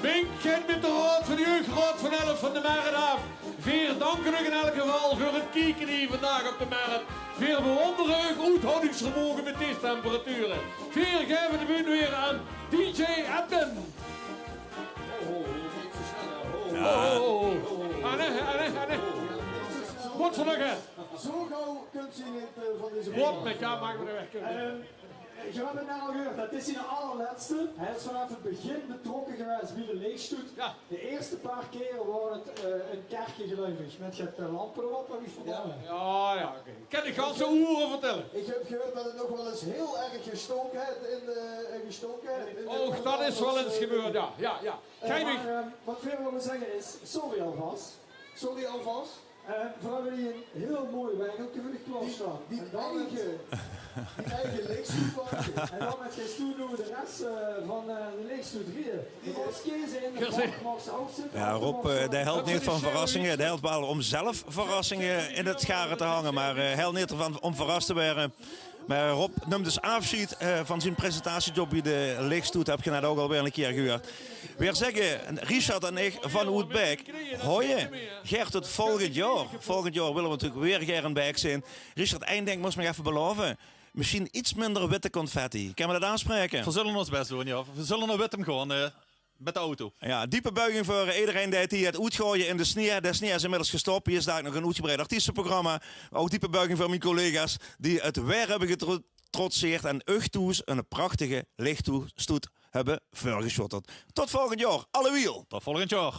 Bink gaat met de raad van de jeugdraad van 11 van de markt af. Veer danken u in elk geval voor het kijken hier vandaag op de markt. Veer bewonderen uw uithoudingsvermogen met deze temperaturen. Veer geven de buurt weer aan DJ Edden. Anne. Wat voor nog? Zo gauw kunt u niet van deze... Wat met jou maken we er weg kunnen. Je hebt het net al gehoord, dat is zijn allerlaatste. Hij is vanaf het begin betrokken geweest bij de leegstoet. Ja. De eerste paar keren was het een kerkje geloof ik, met het lampen erop en wie verbannen. Ja, oké. Ik kan de ganse oeren vertellen. Ik heb gehoord dat het nog wel eens heel erg gestoken heeft Oh, dat is wel eens gebeurd, ja. Wat ik wil zeggen is, sorry alvast. Vooral die een heel mooi wijngeltje voor de klas staan. Die eigen leegstoetwagen. En dan met geen stoel doen we de rest van de leegstoet rijden. De Oostkezen in de bank mag ze ook zitten. Ja, Rob, die helpt niet van verrassingen. Die helpt wel om zelf verrassingen in het scharen te hangen. Maar helpt niet ervan om verrast te worden. Maar Rob neemt dus afscheid van zijn presentatiejob bij de leegstoet. Heb je net ook alweer een keer gehoord. Weer zeggen, Richard en ik van Oudbeek. Hoi, Gert, tot volgend jaar. Volgend jaar willen we natuurlijk weer Gerenbeek zijn. Richard, één ding moest me even beloven. Misschien iets minder witte confetti. Kan we dat aanspreken? We zullen ons best doen, ja. We zullen nog met hem gaan. Met de auto. Ja, diepe buiging voor iedereen die het uitgooien in de sneeuw. De sneeuw is inmiddels gestopt. Hier is daar nog een uitgebreid artiestenprogramma. Ook diepe buiging voor mijn collega's die het weer hebben getrotseerd en Uchtoes een prachtige lichtstoet hebben voorgeschotterd. Tot volgend jaar. Alle wiel. Tot volgend jaar.